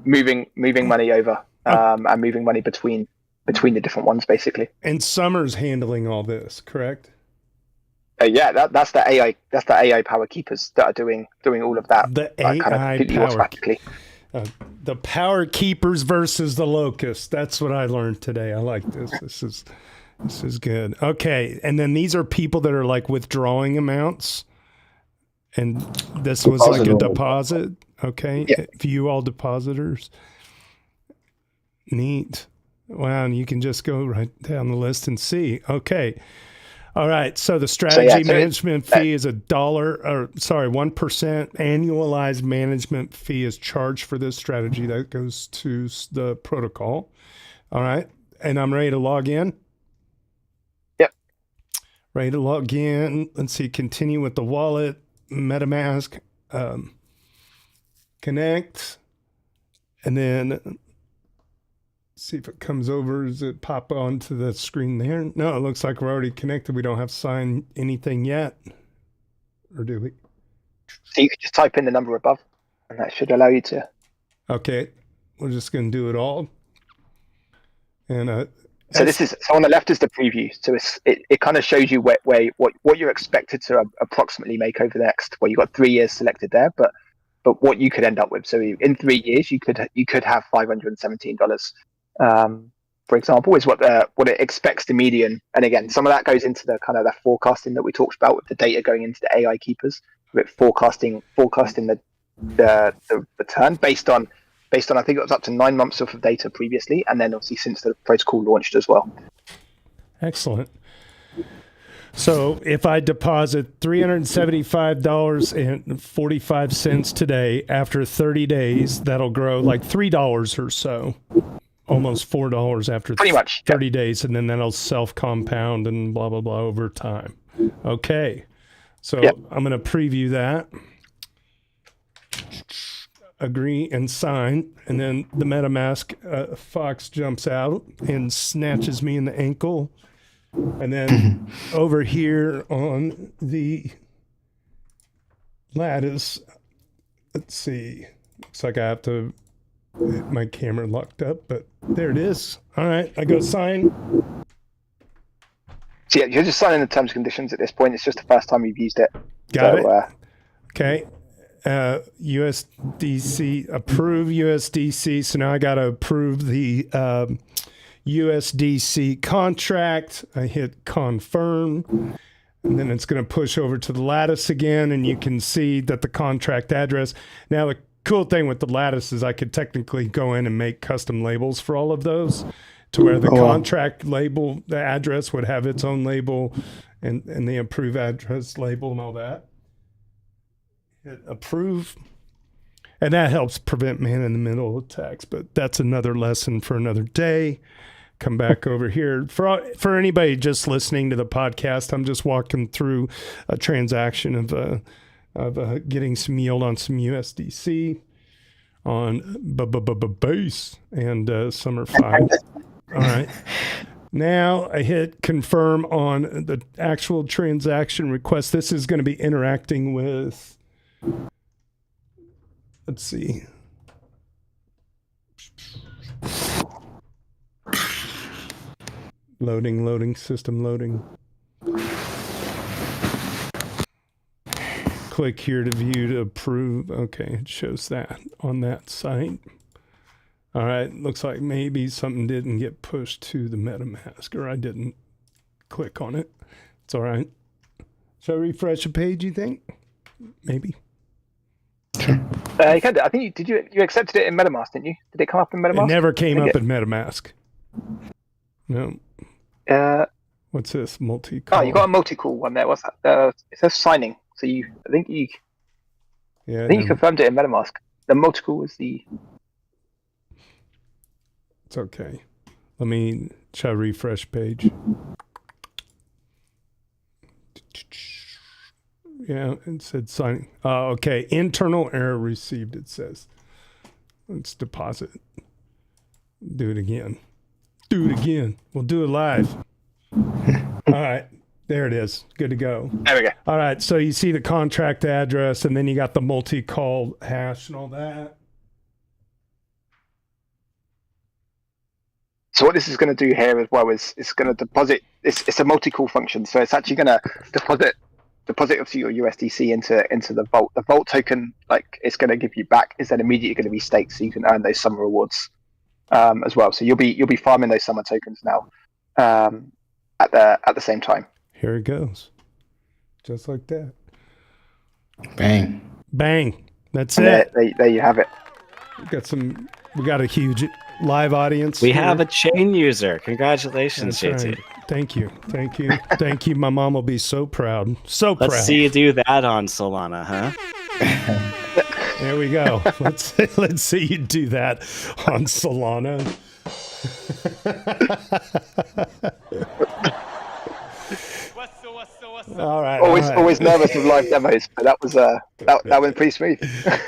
money over, and moving money between the different ones, basically. And Summer's handling all this, correct? Yeah, that's the AI. That's the AI power keepers that are doing all of that. The kind of AI completely power automatically. The power keepers versus the locusts. That's what I learned today. I like this. This is good. Okay, and then these are people that are like withdrawing amounts, and this was like a deposit. Okay, yeah. View all depositors. Neat. Wow, and you can just go right down the list and see. Okay. All right. So the strategy management fee is $1, 1% annualized management fee is charged for this strategy. That goes to the protocol. All right. And I'm ready to log in. Yep. Ready to log in. Let's see. Continue with the wallet, MetaMask, connect, and then see if it comes over. Does it pop onto the screen there? No, it looks like we're already connected. We don't have to sign anything yet. Or do we? So you can just type in the number above, and that should allow you to. Okay. We're just going to do it all. And so on the left is the preview. So it kind of shows you what you're expected to approximately make over the next. Well, you've got 3 years selected there, but what you could end up with. So in 3 years, you could have $517. For example, is what it expects the median. And again, some of that goes into the kind of the forecasting that we talked about with the data going into the AI keepers, with forecasting the return based on I think it was up to 9 months worth of data previously, and then obviously since the protocol launched as well. Excellent. So if I deposit $375.45 today, after 30 days, that'll grow like $3 or so. Almost $4 after pretty much 30 days, and then that'll self-compound and blah, blah, blah over time. Okay. So I'm going to preview that. Agree and sign. And then the MetaMask fox jumps out and snatches me in the ankle. And then over here on the lattice, let's see. Looks like I have to my camera locked up, but there it is. All right, I go sign. So you're just signing the terms and conditions at this point. It's just the first time you've used it. Got it. Okay. USDC, approve USDC. So now I got to approve the USDC contract. I hit confirm. And then it's going to push over to the lattice again, and you can see that the contract address. Now, the cool thing with the lattice is I could technically go in and make custom labels for all of those, to where the contract label, the address would have its own label, and the approve address label and all that. Hit approve. And that helps prevent man-in-the-middle attacks, but that's another lesson for another day. Come back over here. For anybody just listening to the podcast, I'm just walking through a transaction of getting some yield on some USDC on base and summer.fi. All right. Now I hit confirm on the actual transaction request. This is going to be interacting with, let's see. Loading, system loading. Click here to view to approve. Okay, it shows that on that site. All right, looks like maybe something didn't get pushed to the MetaMask, or I didn't click on it. It's all right. Shall I refresh the page, you think? Maybe. Sure. You can do. I think you accepted it in MetaMask, didn't you? Did it come up in MetaMask? It never came up in MetaMask. No. What's this? Multi-call. Oh, you got a multi-call one there. What's that? It says signing. So I think you confirmed it in MetaMask. The multi-call was the. It's okay. Shall I refresh page? Yeah, it said signing. Okay. Internal error received, it says. Let's deposit. Do it again. We'll do it live. All right. There it is. Good to go. There we go. All right. So you see the contract address, and then you got the multi-call hash and all that. So what this is going to do here as well is it's going to deposit. It's a multi-call function, so it's actually going to deposit obviously your USDC into the vault. The vault token, like it's going to give you back, is then immediately going to be staked, so you can earn those summer rewards as well. So you'll be farming those summer tokens now at the same time. Here it goes, just like that. Bang. Bang. That's And it. there you have it. We got a huge live audience. We here. have a chain user. Congratulations, That's JT. right. Thank you. Thank you. My mom will be so proud. So proud. Let's see you do that on Solana, huh? There we go. Let's see you do that on Solana. All right. Always nervous with live demos, but that went pretty smooth.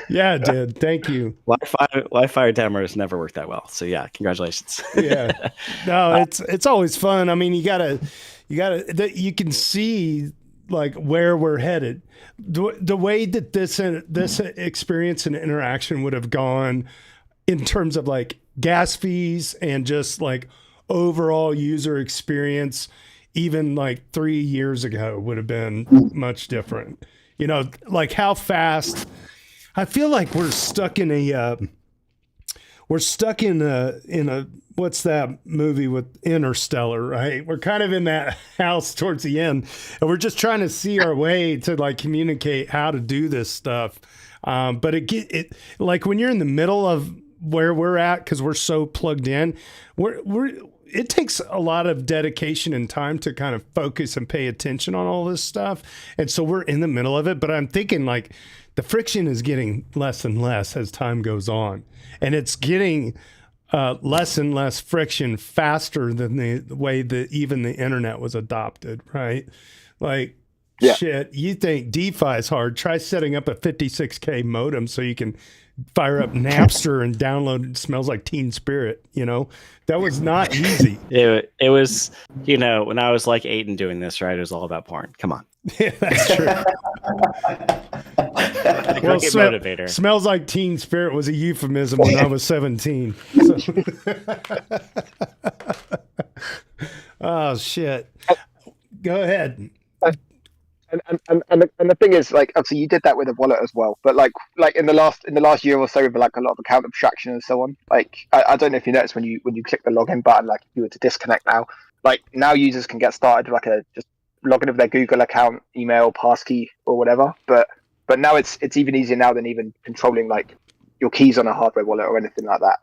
Yeah, it did. Thank you. Wi-Fi demos never work that well. So yeah, congratulations. Yeah. No, it's always fun. I mean, you can see like where we're headed. The way that this experience and interaction would have gone in terms of like gas fees and just like overall user experience, even like 3 years ago would have been much different. You know, like how fast I feel like we're stuck in a what's that movie with Interstellar, right? We're kind of in that house towards the end, and we're just trying to see our way to like communicate how to do this stuff. But it like when you're in the middle of where we're at, because we're so plugged in, it takes a lot of dedication and time to kind of focus and pay attention on all this stuff. And so we're in the middle of it, but I'm thinking like the friction is getting less and less as time goes on. And it's getting less and less friction faster than the way that even the internet was adopted, right? Like, Yeah. shit, you think DeFi is hard. Try setting up a 56K modem so you can fire up Napster and download Smells Like Teen Spirit, you know? That was not easy. It was, you know, when I was like 8 and doing this, right? It was all about porn. Come on. Yeah, that's true. Well, motivator. Smells Like Teen Spirit was a euphemism when I was 17. So. Oh, shit. Go ahead. And the thing is, like, obviously you did that with a wallet as well, but like in the last year or so, with like a lot of account abstraction and so on, like I don't know if you noticed when you click the login button, like if you were to disconnect now users can get started like just log into their Google account, email, passkey or whatever, but now it's even easier now than even controlling like your keys on a hardware wallet or anything like that.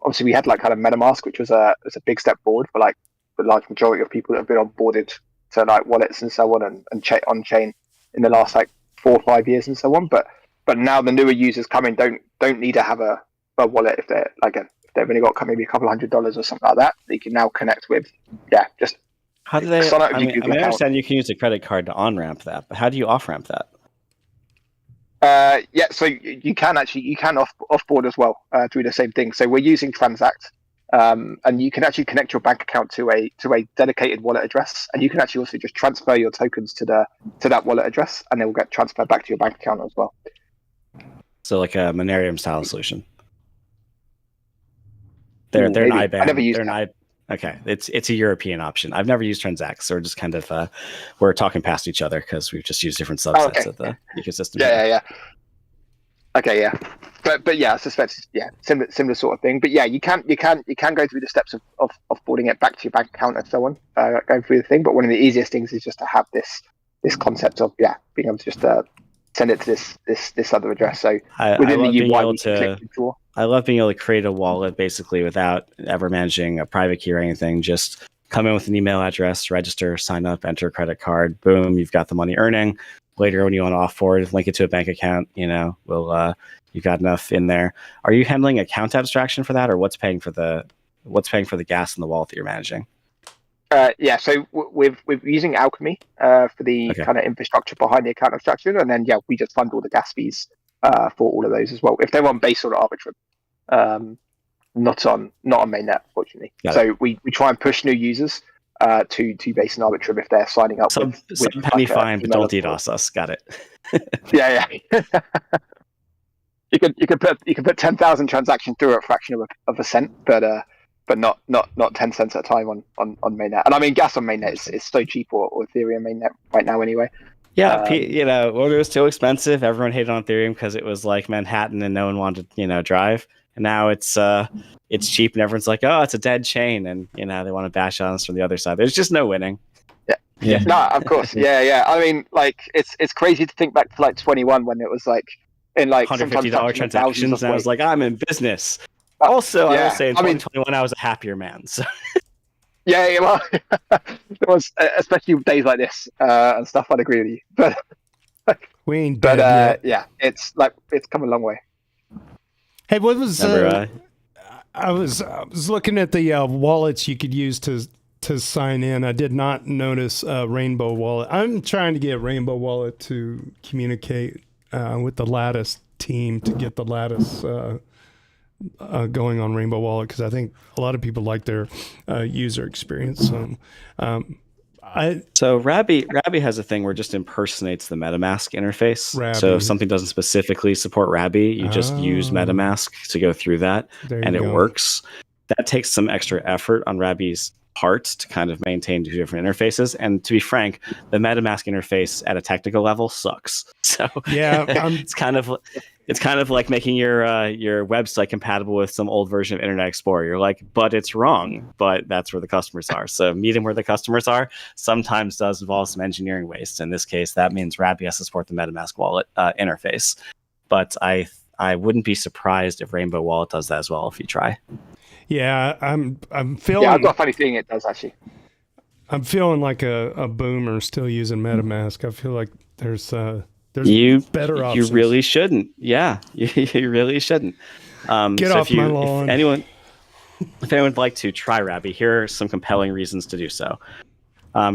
Obviously we had like kind of MetaMask, which was a big step forward for like the large majority of people that have been onboarded to like wallets and so on and on chain in the last like 4 or 5 years and so on. But now the newer users coming don't need to have a wallet if they're like if they've only got maybe a couple $100 or something like that. They can now connect with just. How do they? sign out I of your mean, Google I account. understand you can use a credit card to on-ramp that, but how do you off-ramp that? So you can offboard as well through the same thing. So we're using Transact, and you can actually connect your bank account to a dedicated wallet address, and you can actually also just transfer your tokens to that wallet address, and they will get transferred back to your bank account as well. So like a Monerium style solution. They're an IBAN. I never used that. Okay, it's a European option. I've never used Transact, so we're just kind of we're talking past each other because we've just used different subsets of the ecosystem. Yeah. Okay, yeah, but yeah, I suspect similar sort of thing. But yeah, you can go through the steps of offboarding it back to your bank account and so on, going through the thing. But one of the easiest things is just to have this concept of being able to just send it to this other address. So within the UI, I love being able to create a wallet basically without ever managing a private key or anything. Just come in with an email address, register, sign up, enter a credit card. Boom, you've got the money earning. Later, when you want to offboard, link it to a bank account. You know, you've got enough in there. Are you handling account abstraction for that, or what's paying for the gas in the wallet that you're managing? So we're using Alchemy for the kind of infrastructure behind the account abstraction, and then we just fund all the gas fees for all of those as well. If they're on Base or Arbitrum, not on mainnet, fortunately. So we try and push new users to base an Arbitrum if they're signing up some with penny like fine, but don't email DDoS us. Got it. Yeah. You could put 10,000 transactions through at a fraction of a cent, but not 10 cents at a time on mainnet. And I mean, gas on mainnet is so cheap, or Ethereum mainnet right now anyway. Yeah, when it was too expensive, everyone hated on Ethereum because it was like Manhattan and no one wanted drive. And now it's cheap and everyone's like, oh, it's a dead chain, and they want to bash on us from the other side. There's just no winning. Yeah. No, of course. Yeah. I mean, like it's crazy to think back to like 21 when it was like in like $150 transactions, and I was like, I'm in business. Also, I will say in 2021 I was a happier man. So. Yeah, well, it was especially days like this and stuff. I'd agree with you, but we ain't dead yet. Yeah, it's come a long way. Hey, what was I was looking at the wallets you could use to sign in. I did not notice Rainbow Wallet. I'm trying to get Rainbow Wallet to communicate with the Lattice team to get the Lattice going on Rainbow Wallet, because I think a lot of people like their user experience. So Rabby has a thing where it just impersonates the MetaMask interface. Rabby. So if something doesn't specifically support Rabby, you just use MetaMask to go through that, and it works. That takes some extra effort on Rabby's part to kind of maintain two different interfaces. And to be frank, the MetaMask interface at a technical level sucks. So yeah, it's kind of like making your website compatible with some old version of Internet Explorer. You're like, but it's wrong. But that's where the customers are. So meeting where the customers are sometimes does involve some engineering waste. In this case, that means Rabby has to support the MetaMask wallet interface. But I wouldn't be surprised if Rainbow Wallet does that as well if you try. Yeah, I'm feeling. Yeah, I've got a funny feeling it does actually. I'm feeling like a boomer still using MetaMask. I feel like there's better options. You really shouldn't. Yeah, you really shouldn't. Get off my lawn. If anyone would like to try Rabby, here are some compelling reasons to do so.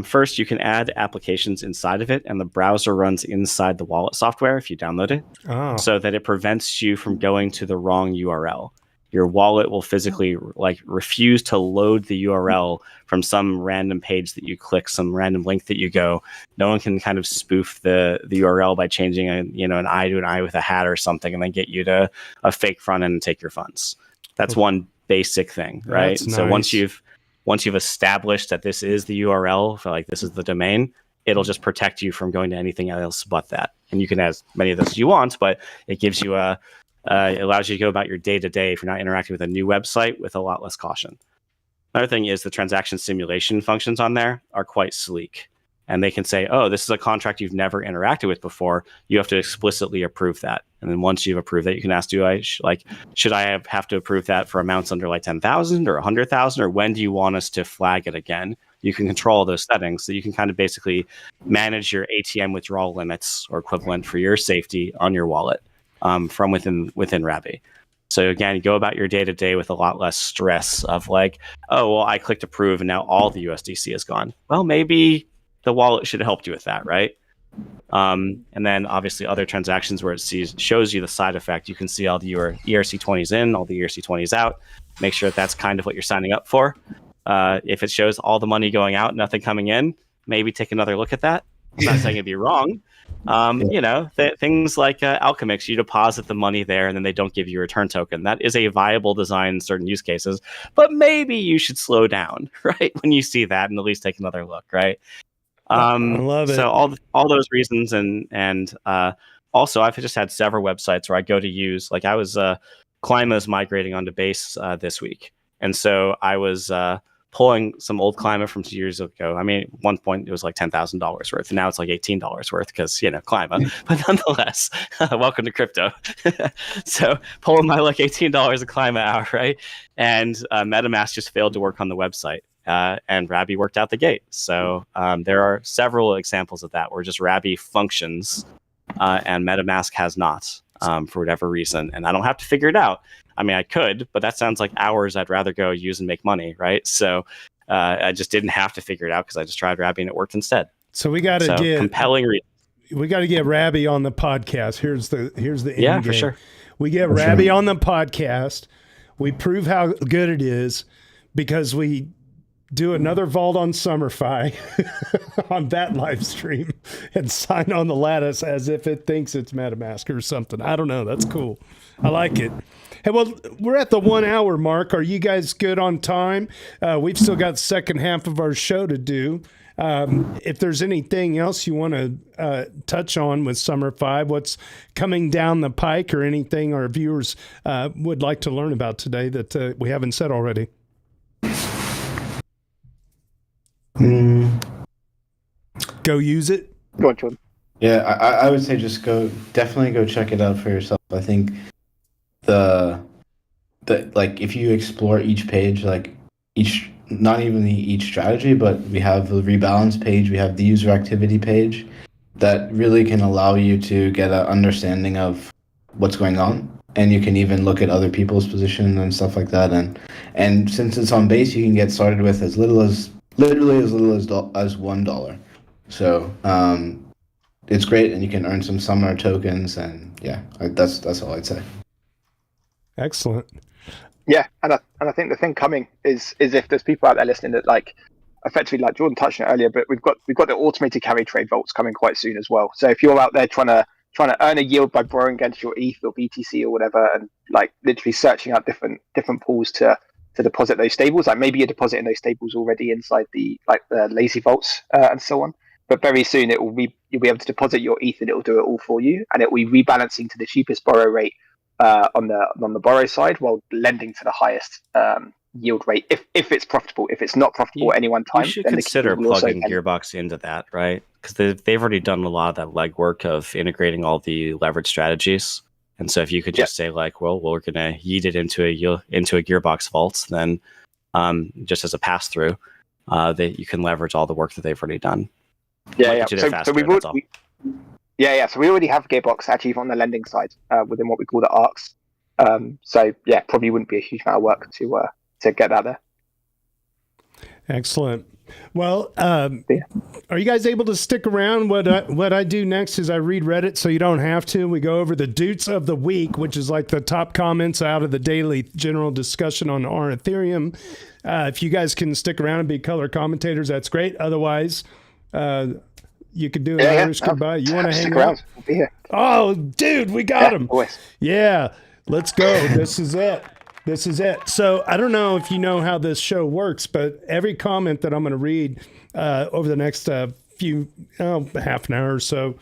First, you can add applications inside of it, and the browser runs inside the wallet software if you download it, so that it prevents you from going to the wrong URL. Your wallet will physically refuse to load the URL from some random page that you click, some random link that you go. No one can kind of spoof the URL by changing an I to an I with a hat or something, and then get you to a fake front end and take your funds. That's one basic thing, right? That's so nice. once you've established that this is the URL, for this is the domain, it'll just protect you from going to anything else but that. And you can add as many of those as you want, but it gives you it allows you to go about your day-to-day if you're not interacting with a new website with a lot less caution. Another thing is the transaction simulation functions on there are quite sleek. And they can say, oh, this is a contract you've never interacted with before. You have to explicitly approve that. And then once you've approved that, you can ask, should I have to approve that for amounts under 10,000 or 100,000? Or when do you want us to flag it again? You can control those settings. So you can kind of basically manage your ATM withdrawal limits or equivalent for your safety on your wallet. From within Rabby. So again, you go about your day-to-day with a lot less stress of I clicked approve and now all the USDC is gone. Well, maybe the wallet should have helped you with that, right? And then obviously other transactions where it shows you the side effect. You can see all the ERC20s in, all the ERC20s out. Make sure that's kind of what you're signing up for. If it shows all the money going out, nothing coming in, maybe take another look at that. I'm not saying it'd be wrong. Things like Alchemix, you deposit the money there and then they don't give you a return token. That is a viable design in certain use cases, but maybe you should slow down, right? When you see that and at least take another look, right? I love it. So all those reasons and also I've just had several websites where I go to use, I was Clima's migrating onto Base this week. And so I was pulling some old Clima from 2 years ago. I mean, at one point it was $10,000 worth, and now it's $18 worth because Clima. But nonetheless, welcome to crypto. So pulling my $18 of Clima out, right? And MetaMask just failed to work on the website, and Rabby worked out the gate. So there are several examples of that where just Rabby functions and MetaMask has not for whatever reason, and I don't have to figure it out. I mean, I could, but that sounds like hours I'd rather go use and make money, right? So I just didn't have to figure it out because I just tried Rabby and it worked instead. So we got to get compelling reason. We got to get Rabby on the podcast. Here's the end game. For sure. We get Rabby on the podcast. We prove how good it is because we do another vault on summer.fi on that live stream and sign on the lattice as if it thinks it's MetaMask or something. I don't know. That's cool. I like it. Hey, well, we're at the 1 hour mark. Are you guys good on time? We've still got the second half of our show to do. If there's anything else you want to touch on with summer.fi, what's coming down the pike, or anything our viewers would like to learn about today that we haven't said already? Go use it. Go on, John. Yeah, I would say just definitely go check it out for yourself. I think the like, if you explore each page, like not even each strategy, but we have the rebalance page, we have the user activity page that really can allow you to get an understanding of what's going on. And you can even look at other people's position and stuff like that. And since it's on base, you can get started with as little as $1. So it's great, and you can earn some summer tokens, and yeah, that's all I'd say. Excellent. Yeah, and I think the thing coming is if there's people out there listening that, like, effectively, like Jordan touched on it earlier, but we've got the automated carry trade vaults coming quite soon as well. So if you're out there trying to earn a yield by borrowing against your ETH or BTC or whatever, and like literally searching out different pools to deposit those stables, like maybe you're depositing those stables already inside the lazy vaults and so on. But very soon you'll be able to deposit your ETH and it will do it all for you, and it will be rebalancing to the cheapest borrow rate on the borrow side, while lending to the highest yield rate if it's profitable. If it's not profitable at any one time, you should then consider plugging Gearbox into that, right? Because they've already done a lot of that legwork of integrating all the leverage strategies. And so if you could just say, like, well, we're going to yeet it into a Gearbox vault, then just as a pass through, that you can leverage all the work that they've already done. Yeah. So we already have Gearbox actually on the lending side within what we call the ARCs. So yeah, probably wouldn't be a huge amount of work to get that there. Excellent. Well, are you guys able to stick around? What I do next is I read Reddit, so you don't have to. We go over the Doots of the Week, which is like the top comments out of the daily general discussion on our Ethereum. If you guys can stick around and be color commentators, that's great. Otherwise, you could do an Irish goodbye. You want to hang around? We'll be here. Oh, dude, we got him. Always. Yeah, let's go. This is it. So I don't know if you know how this show works, but every comment that I'm going to read over the next half an hour or so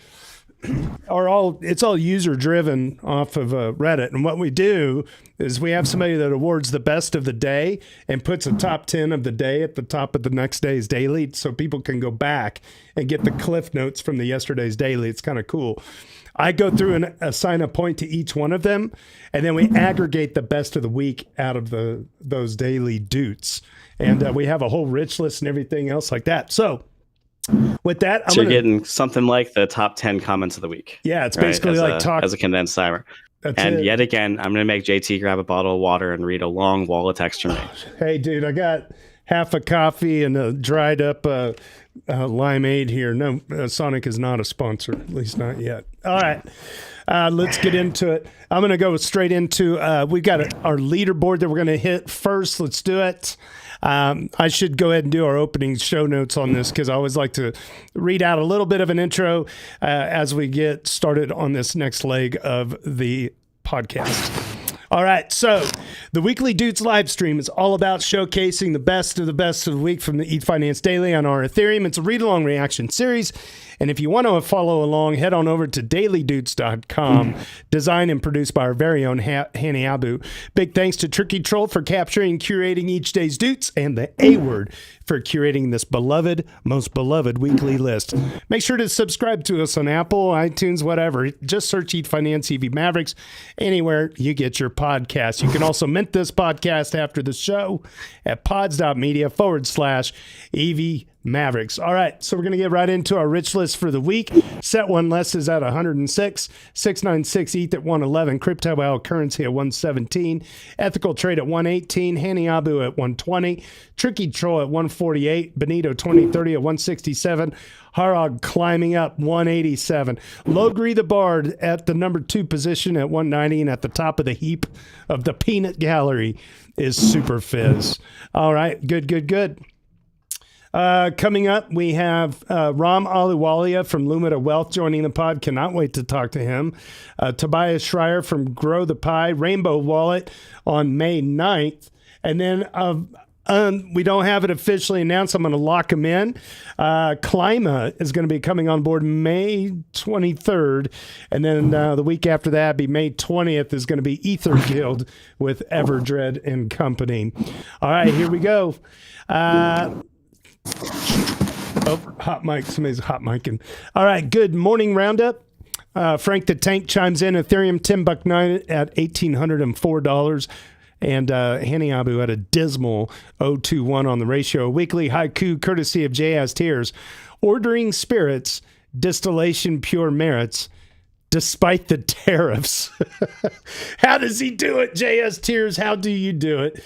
it's all user driven off of Reddit. And what we do is we have somebody that awards the best of the day and puts a top 10 of the day at the top of the next day's daily, so people can go back and get the cliff notes from the yesterday's daily. It's kind of cool. I go through and assign a point to each one of them, and then we aggregate the best of the week out of those daily doots. And we have a whole rich list and everything else like that. So with that, you're getting something like the top 10 comments of the week. Yeah, it's basically as a condensed timer. Yet again, I'm going to make JT grab a bottle of water and read a long wall of text from me. Hey, dude, I got half a coffee and a dried up limeade here. No, Sonic is not a sponsor, at least not yet. All right, let's get into it. I'm going to go straight into, we've got our leaderboard that we're going to hit first. Let's do it. I should go ahead and do our opening show notes on this, because I always like to read out a little bit of an intro as we get started on this next leg of the podcast. All right, so the Weekly Dudes live stream is all about showcasing the best of the week from the ETH Finance Daily on our Ethereum. It's a read-along reaction series, and if you want to follow along, head on over to dailydoots.com, designed and produced by our very own Hanny Abu. Big thanks to Tricky Troll for capturing and curating each day's Doots, and the A-Word for curating this most beloved weekly list. Make sure to subscribe to us on Apple, iTunes, whatever. Just search ETH Finance EV Mavericks anywhere you get your podcast. You can also mint this podcast after the show at pods.media/EV Mavericks. All right, so we're going to get right into our rich list for the week. Set one less is at 106, 696 ETH at 111, Crypto Wow Currency at 117, Ethical Trade at 118, Hanny Abu at 120, Tricky Troll at 148, Benito 2030 at 167, Harog climbing up 187, Logri the Bard at the number 2 position at 190, and at the top of the heap of the peanut gallery is Super Fizz. All right, good. Coming up, we have Ram Aluwalia from Lumina Wealth joining the pod. Cannot wait to talk to him. Tobias Schreier from Grow the Pie, Rainbow Wallet on May 9th. And then we don't have it officially announced. I'm going to lock him in. Klima is going to be coming on board May 23rd. And then the week after that, be May 20th, is going to be Ether Guild with Everdread and company. All right, here we go. Hot mic. Somebody's hot micing. All right, good morning roundup. Frank the Tank chimes in. Ethereum $10.9 at $1,804. And Hani Abu had a dismal 0.21 on the ratio. A weekly haiku courtesy of JS Tears. Ordering spirits, distillation pure merits, despite the tariffs. How does he do it, JS Tears? How do you do it?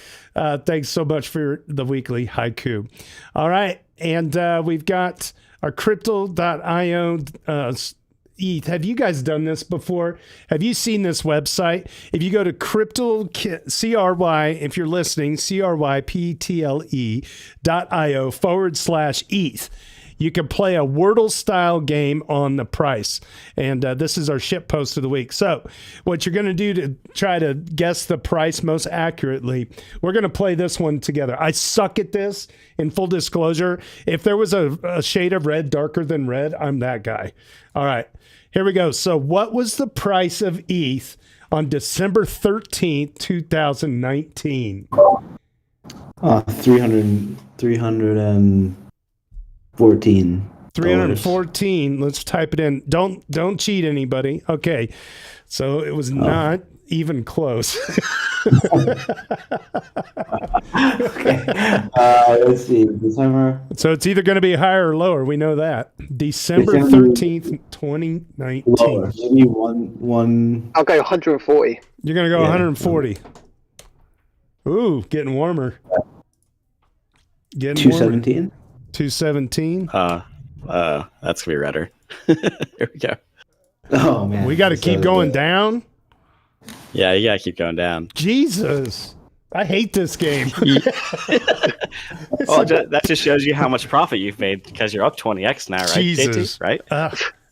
Thanks so much for the weekly haiku. All right. And we've got our crypto.io ETH. Have you guys done this before? Have you seen this website? If you go to crypto, CRY, if you're listening, CRYPTLE.io/ETH. You can play a Wordle style game on the price. And this is our ship post of the week. So what you're going to do to try to guess the price most accurately, we're going to play this one together. I suck at this, in full disclosure. If there was a shade of red darker than red, I'm that guy. All right, here we go. So what was the price of ETH on December 13th, 2019? 314. Let's type it in. Don't cheat anybody. Okay. So it was not even close. Okay. Let's see. December. So it's either going to be higher or lower. We know that. December 13th, 2019. Lower. Maybe one. I'll go 140. You're going to go 140. Ooh, getting warmer. Getting 217. 217. That's gonna be redder. Here we go. Oh man, We got to keep going down. Yeah, you gotta keep going down. Jesus, I hate this game. Well, that just shows you how much profit you've made because you're up 20x now, right? Jesus. JT, right?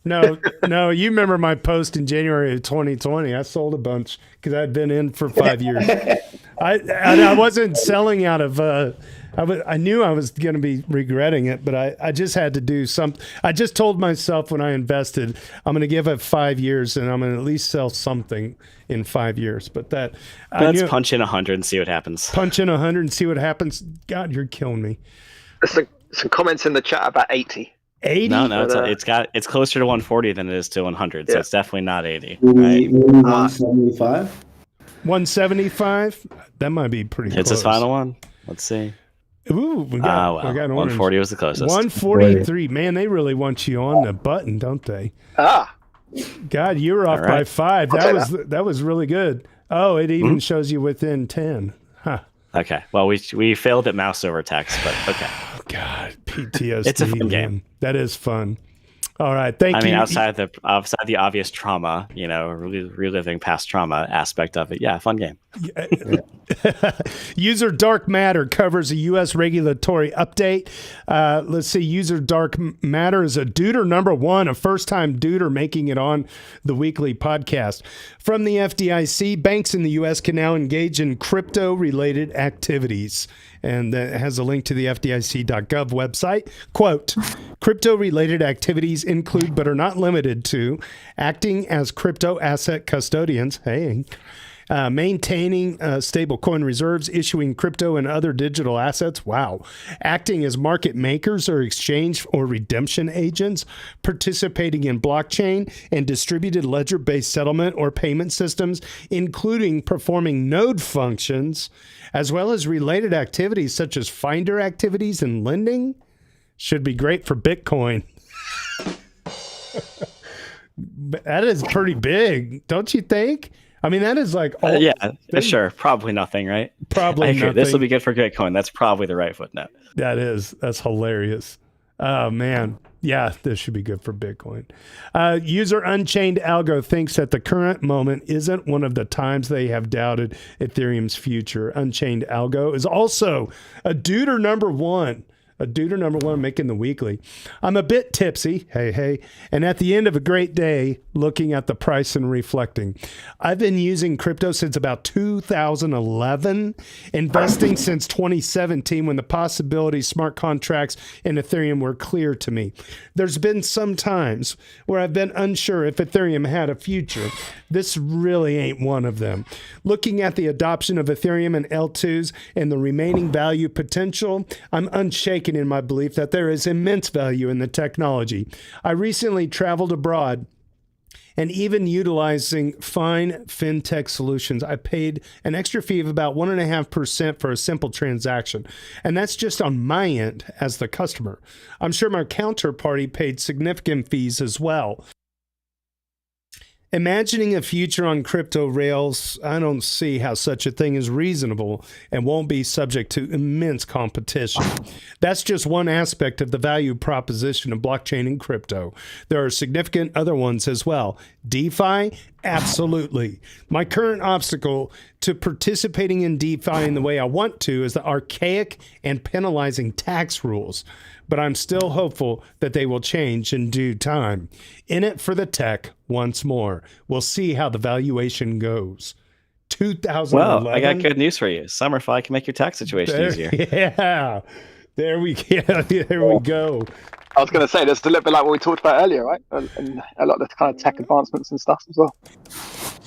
No. You remember my post in January of 2020? I sold a bunch because I'd been in for 5 years. I wasn't selling out of. I knew I was going to be regretting it, but I just had to do something. I just told myself when I invested, I'm going to give it 5 years and I'm going to at least sell something in 5 years. But let's punch in 100 and see what happens. Punch in 100 and see what happens. God, you're killing me. There's some comments in the chat about 80. 80? No, it's closer to 140 than it is to 100, so it's definitely not 80. Maybe 175. 175? That might be pretty close. It's his final one. Let's see. Ooh, we got 140 was the closest. 143. Man, they really want you on the button, don't they? God, you were off by 5. That was really good. Oh, it even shows you within 10. Huh. Okay. Well, we failed at mouse over text, but okay. Oh, God, PTSD. It's a fun game. That is fun. All right, thank you. I mean, outside the obvious trauma, reliving past trauma aspect of it, yeah, fun game. User Dark Matter covers a U.S. regulatory update. Let's see. User Dark Matter is a duder number 1, a first-time duder making it on the weekly podcast. From the FDIC, banks in the U.S. can now engage in crypto-related activities. And that has a link to the FDIC.gov website. Quote, crypto-related activities include but are not limited to acting as crypto asset custodians, maintaining stable coin reserves, issuing crypto and other digital assets, acting as market makers or exchange or redemption agents, participating in blockchain and distributed ledger-based settlement or payment systems, including performing node functions, as well as related activities such as finder activities and lending. Should be great for Bitcoin. That is pretty big, don't you think? I mean, that is like... sure. Probably nothing, right? Probably nothing. This will be good for Bitcoin. That's probably the right footnote. That's hilarious. Oh, man. Yeah, this should be good for Bitcoin. User Unchained Algo thinks that the current moment isn't one of the times they have doubted Ethereum's future. Unchained Algo is also a duder number 1. a duder number one making the weekly. I'm a bit tipsy, hey, and at the end of a great day, looking at the price and reflecting. I've been using crypto since about 2011, investing since 2017 when the possibilities, smart contracts, and Ethereum were clear to me. There's been some times where I've been unsure if Ethereum had a future. This really ain't one of them. Looking at the adoption of Ethereum and L2s and the remaining value potential, I'm unshaken in my belief that there is immense value in the technology. I recently traveled abroad and even utilizing fine fintech solutions, I paid an extra fee of about 1.5% for a simple transaction. And that's just on my end as the customer. I'm sure my counterparty paid significant fees as well. Imagining a future on crypto rails, I don't see how such a thing is reasonable and won't be subject to immense competition. That's just one aspect of the value proposition of blockchain and crypto. There are significant other ones as well. DeFi? Absolutely. My current obstacle to participating in DeFi in the way I want to is the archaic and penalizing tax rules. But I'm still hopeful that they will change in due time. In it for the tech once more. We'll see how the valuation goes. 2011. Well, I got good news for you. Summer.fi can make your tax situation easier. Yeah. There we go. I was going to say, that's a little bit like what we talked about earlier, right? And a lot of the kind of tech advancements and stuff as well.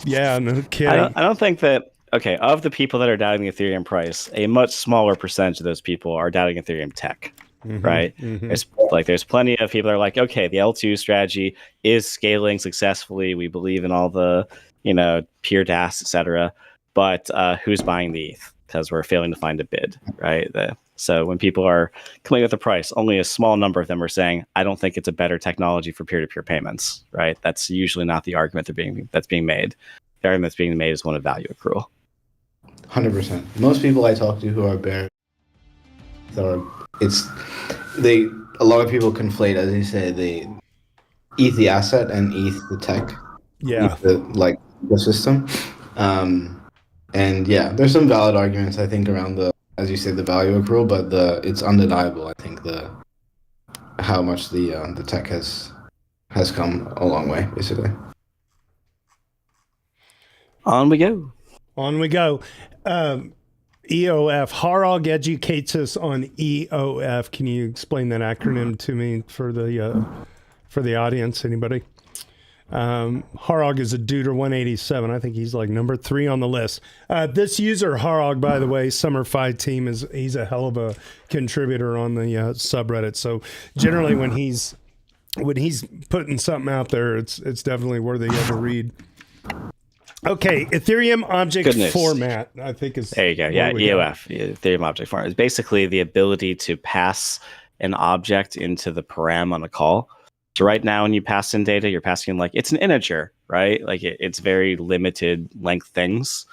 Yeah, no kidding. I don't think that, of the people that are doubting the Ethereum price, a much smaller percentage of those people are doubting Ethereum tech. Right? There's plenty of people that are like, okay, the L2 strategy is scaling successfully. We believe in all the, peer DAS, etc. But who's buying the ETH? Because we're failing to find a bid, right? So when people are coming with a price, only a small number of them are saying, I don't think it's a better technology for peer-to-peer payments, right? That's usually not the argument that's being made. The argument that's being made is one of value accrual. 100%. Most people I talk to who are bear, a lot of people conflate, as you say, the ETH the asset and ETH the tech. Yeah. The system. And yeah, there's some valid arguments I think around the, as you say, the value accrual, but it's undeniable. I think how much the tech has come a long way, basically. On we go. EOF. Harog educates us on EOF. Can you explain that acronym to me for the audience? Anybody? Harog is a duder 187. I think he's like number 3 on the list. This user Harog, by the way, summer.fi team, he's a hell of a contributor on the subreddit. So generally when he's putting something out there, it's definitely worthy of a read. Okay, Ethereum object format, I think is... There you go. Yeah, EOF, Ethereum object format, is basically the ability to pass an object into the param on a call. So right now, when you pass in data, you're passing in it's an integer, right? It's very limited length things.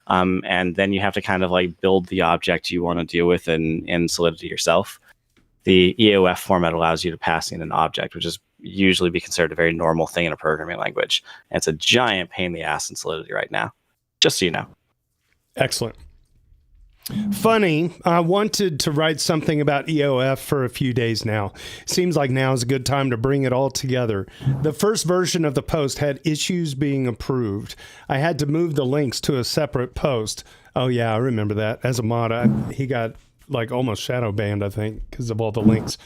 And then you have to kind of build the object you want to deal with in Solidity yourself. The EOF format allows you to pass in an object, which is usually be considered a very normal thing in a programming language. And it's a giant pain in the ass in Solidity right now, just so you know. Excellent. Funny, I wanted to write something about EOF for a few days now. Seems like now is a good time to bring it all together. The first version of the post had issues being approved. I had to move the links to a separate post. Oh yeah, I remember that. As a mod, he got almost shadow banned, I think, because of all the links.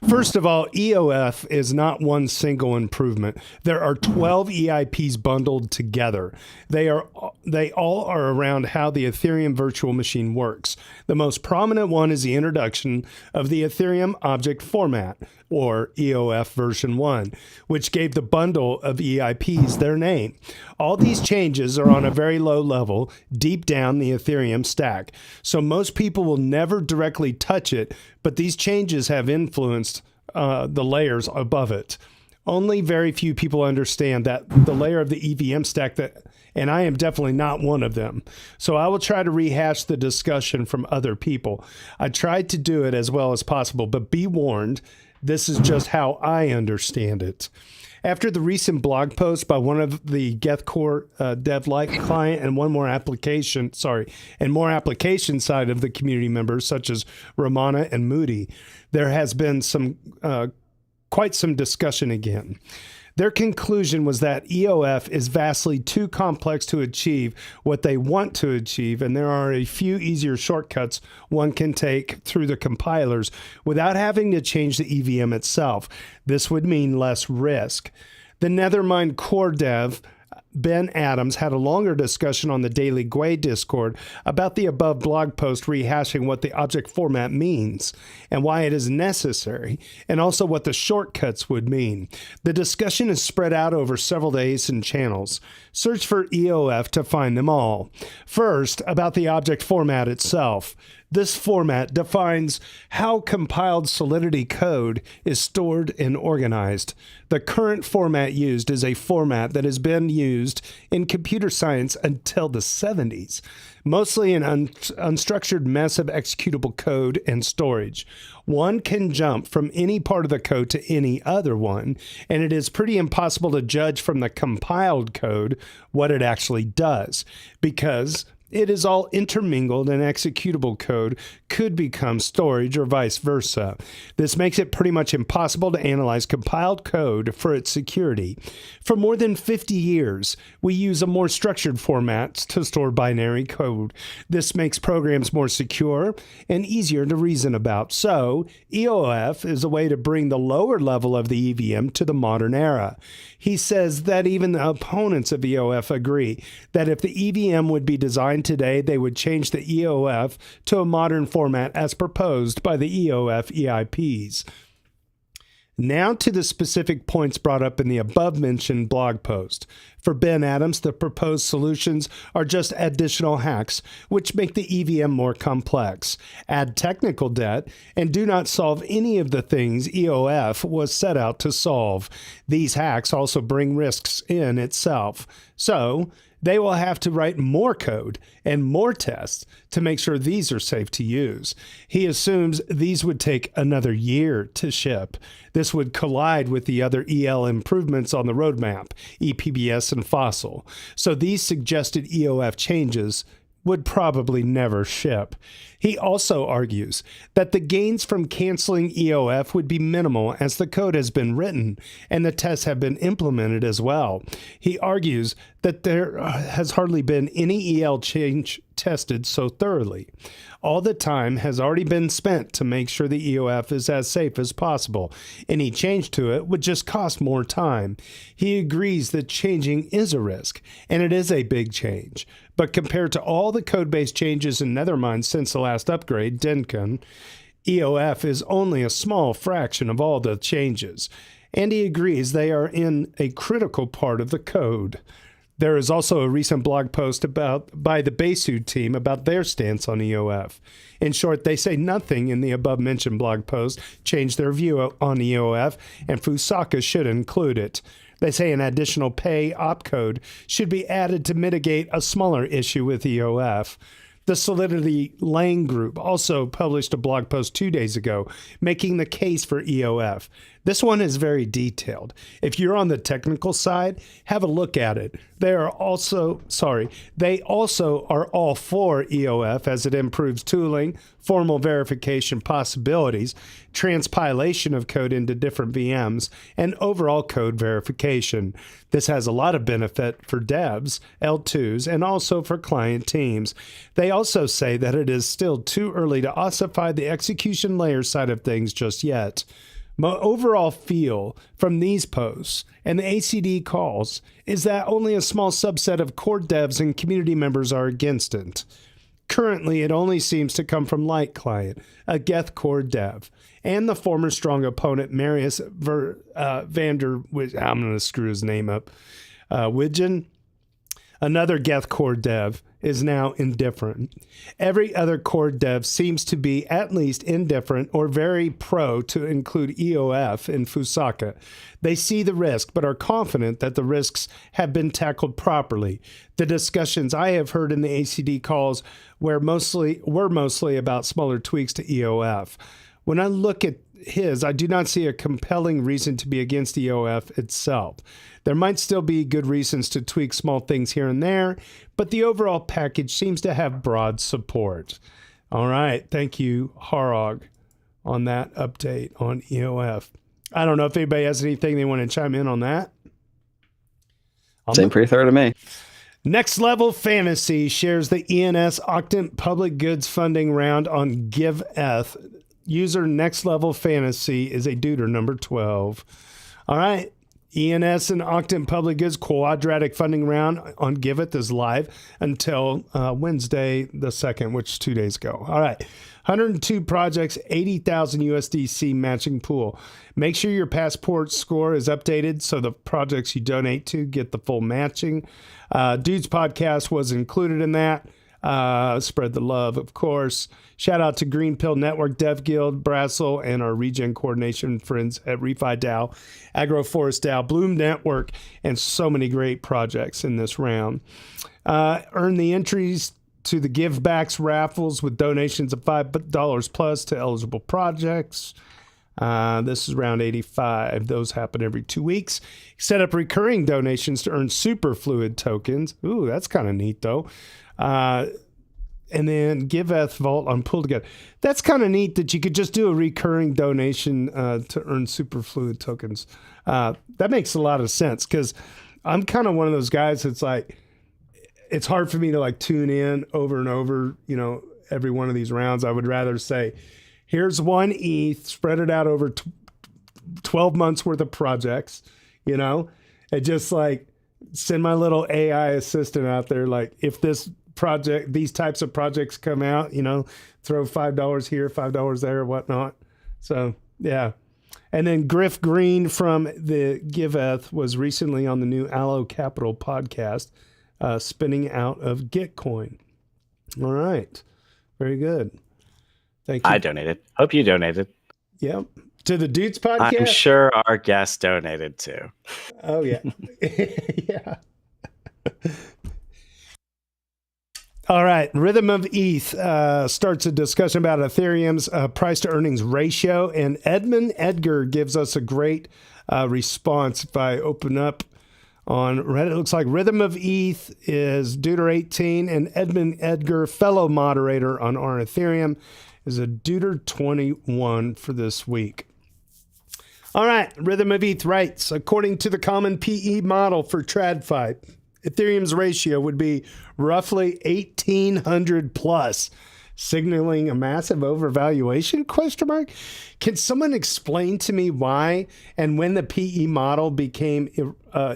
First of all, EOF is not one single improvement. There are 12 EIPs bundled together. They all are around how the Ethereum virtual machine works. The most prominent one is the introduction of the Ethereum object format, or EOF version 1, which gave the bundle of EIPs their name. All these changes are on a very low level, deep down the Ethereum stack. So most people will never directly touch it, but these changes have influenced the layers above it. Only very few people understand that the layer of the EVM stack and I am definitely not one of them. So I will try to rehash the discussion from other people. I tried to do it as well as possible, but be warned, This is just how I understand it. After the recent blog post by one of the Geth Core dev-like client and more application side of the community members, such as Romana and Moody, there has been quite some discussion again. Their conclusion was that EOF is vastly too complex to achieve what they want to achieve, and there are a few easier shortcuts one can take through the compilers without having to change the EVM itself. This would mean less risk. The Nethermind core dev, Ben Adams, had a longer discussion on the Daily Gwei Discord about the above blog post, rehashing what the object format means and why it is necessary, and also what the shortcuts would mean. The discussion is spread out over several days and channels. Search for EOF to find them all. First, about the object format itself. This format defines how compiled Solidity code is stored and organized. The current format used is a format that has been used in computer science until the 70s, mostly an unstructured mess of executable code and storage. One can jump from any part of the code to any other one, and it is pretty impossible to judge from the compiled code what it actually does, because it is all intermingled, and executable code could become storage or vice versa. This makes it pretty much impossible to analyze compiled code for its security. For more than 50 years, we use a more structured format to store binary code. This makes programs more secure and easier to reason about. So, EOF is a way to bring the lower level of the EVM to the modern era. He says that even the opponents of EOF agree that if the EVM would be designed today, they would change the EOF to a modern format as proposed by the EOF EIPs. Now to the specific points brought up in the above-mentioned blog post. For Ben Adams, the proposed solutions are just additional hacks, which make the EVM more complex, add technical debt, and do not solve any of the things EOF was set out to solve. These hacks also bring risks in itself. So, they will have to write more code and more tests to make sure these are safe to use. He assumes these would take another year to ship. This would collide with the other EL improvements on the roadmap, EPBS and Fossil. So these suggested EOF changes would probably never ship. He also argues that the gains from canceling EOF would be minimal as the code has been written and the tests have been implemented as well. He argues that there has hardly been any EL change tested so thoroughly. All the time has already been spent to make sure the EOF is as safe as possible. Any change to it would just cost more time. He agrees that changing is a risk, and it is a big change. But compared to all the code-based changes in Nethermind since the last upgrade, Denkan, EOF is only a small fraction of all the changes. And he agrees they are in a critical part of the code. There is also a recent blog post by the Besu team about their stance on EOF. In short, they say nothing in the above-mentioned blog post changed their view on EOF, and Fusaka should include it. They say an additional pay opcode should be added to mitigate a smaller issue with EOF. The Solidity Lang group also published a blog post 2 days ago making the case for EOF. This one is very detailed. If you're on the technical side, have a look at it. They also are all for EOF as it improves tooling, formal verification possibilities, transpilation of code into different VMs, and overall code verification. This has a lot of benefit for devs, L2s, and also for client teams. They also say that it is still too early to ossify the execution layer side of things just yet. My overall feel from these posts and the ACD calls is that only a small subset of core devs and community members are against it. Currently, it only seems to come from Light Client, a Geth core dev, and the former strong opponent Marius Vander, I'm going to screw his name up, Widgen, another Geth core dev, is now indifferent. Every other core dev seems to be at least indifferent or very pro to include EOF in Fusaka. They see the risk, but are confident that the risks have been tackled properly. The discussions I have heard in the ACD calls were mostly about smaller tweaks to EOF. When I look at I do not see a compelling reason to be against EOF itself. There might still be good reasons to tweak small things here and there, but the overall package seems to have broad support. All right. Thank you, Harog, on that update on EOF. I don't know if anybody has anything they want to chime in on that. Same pretty thorough to me. Next Level Fantasy shares the ENS Octant public goods funding round on DeFi. User Next Level Fantasy is a duder number 12. All right. ENS and Octant public goods quadratic funding round on DeFi is live until Wednesday the 2nd, which is 2 days ago. All right. 102 projects, 80,000 USDC matching pool. Make sure your passport score is updated so the projects you donate to get the full matching. Dudes Podcast was included in that. Spread the love, of course. Shout out to Green Pill Network, Dev Guild, Brassel, and our regen coordination friends at Refi DAO, Agroforest DAO, Bloom Network, and so many great projects in this round. Earn the entries to the Givebacks raffles with donations of $5 plus to eligible projects. This is round 85. Those happen every 2 weeks. Set up recurring donations to earn superfluid tokens. Ooh, that's kind of neat, though. And then GiveEth Vault on Pull Together. That's kind of neat that you could just do a recurring donation to earn superfluid tokens. That makes a lot of sense because I'm kind of one of those guys that's like, it's hard for me to like tune in over and over, every one of these rounds. I would rather say, here's one ETH, spread it out over 12 months worth of projects, and just like send my little AI assistant out there. Like if these types of projects come out, throw $5 here, $5 there, whatnot. So yeah. And then Griff Green from the GiveEth was recently on the new Allo Capital podcast, spinning out of Gitcoin. All right. Very good. Thank you. I donated. Hope you donated. Yep. To the Dudes Podcast? I'm sure our guest donated too. Oh, yeah. Yeah. All right. Rhythm of ETH starts a discussion about Ethereum's price to earnings ratio. And Edmund Edgar gives us a great response. If I open up on Reddit, it looks like Rhythm of ETH is Duder18, and Edmund Edgar, fellow moderator on our Ethereum, is a Duder21 for this week. All right, Rhythm of ETH writes, according to the common PE model for TradFi, Ethereum's ratio would be roughly 1,800 plus, signaling a massive overvaluation, ? Can someone explain to me why and when the PE model became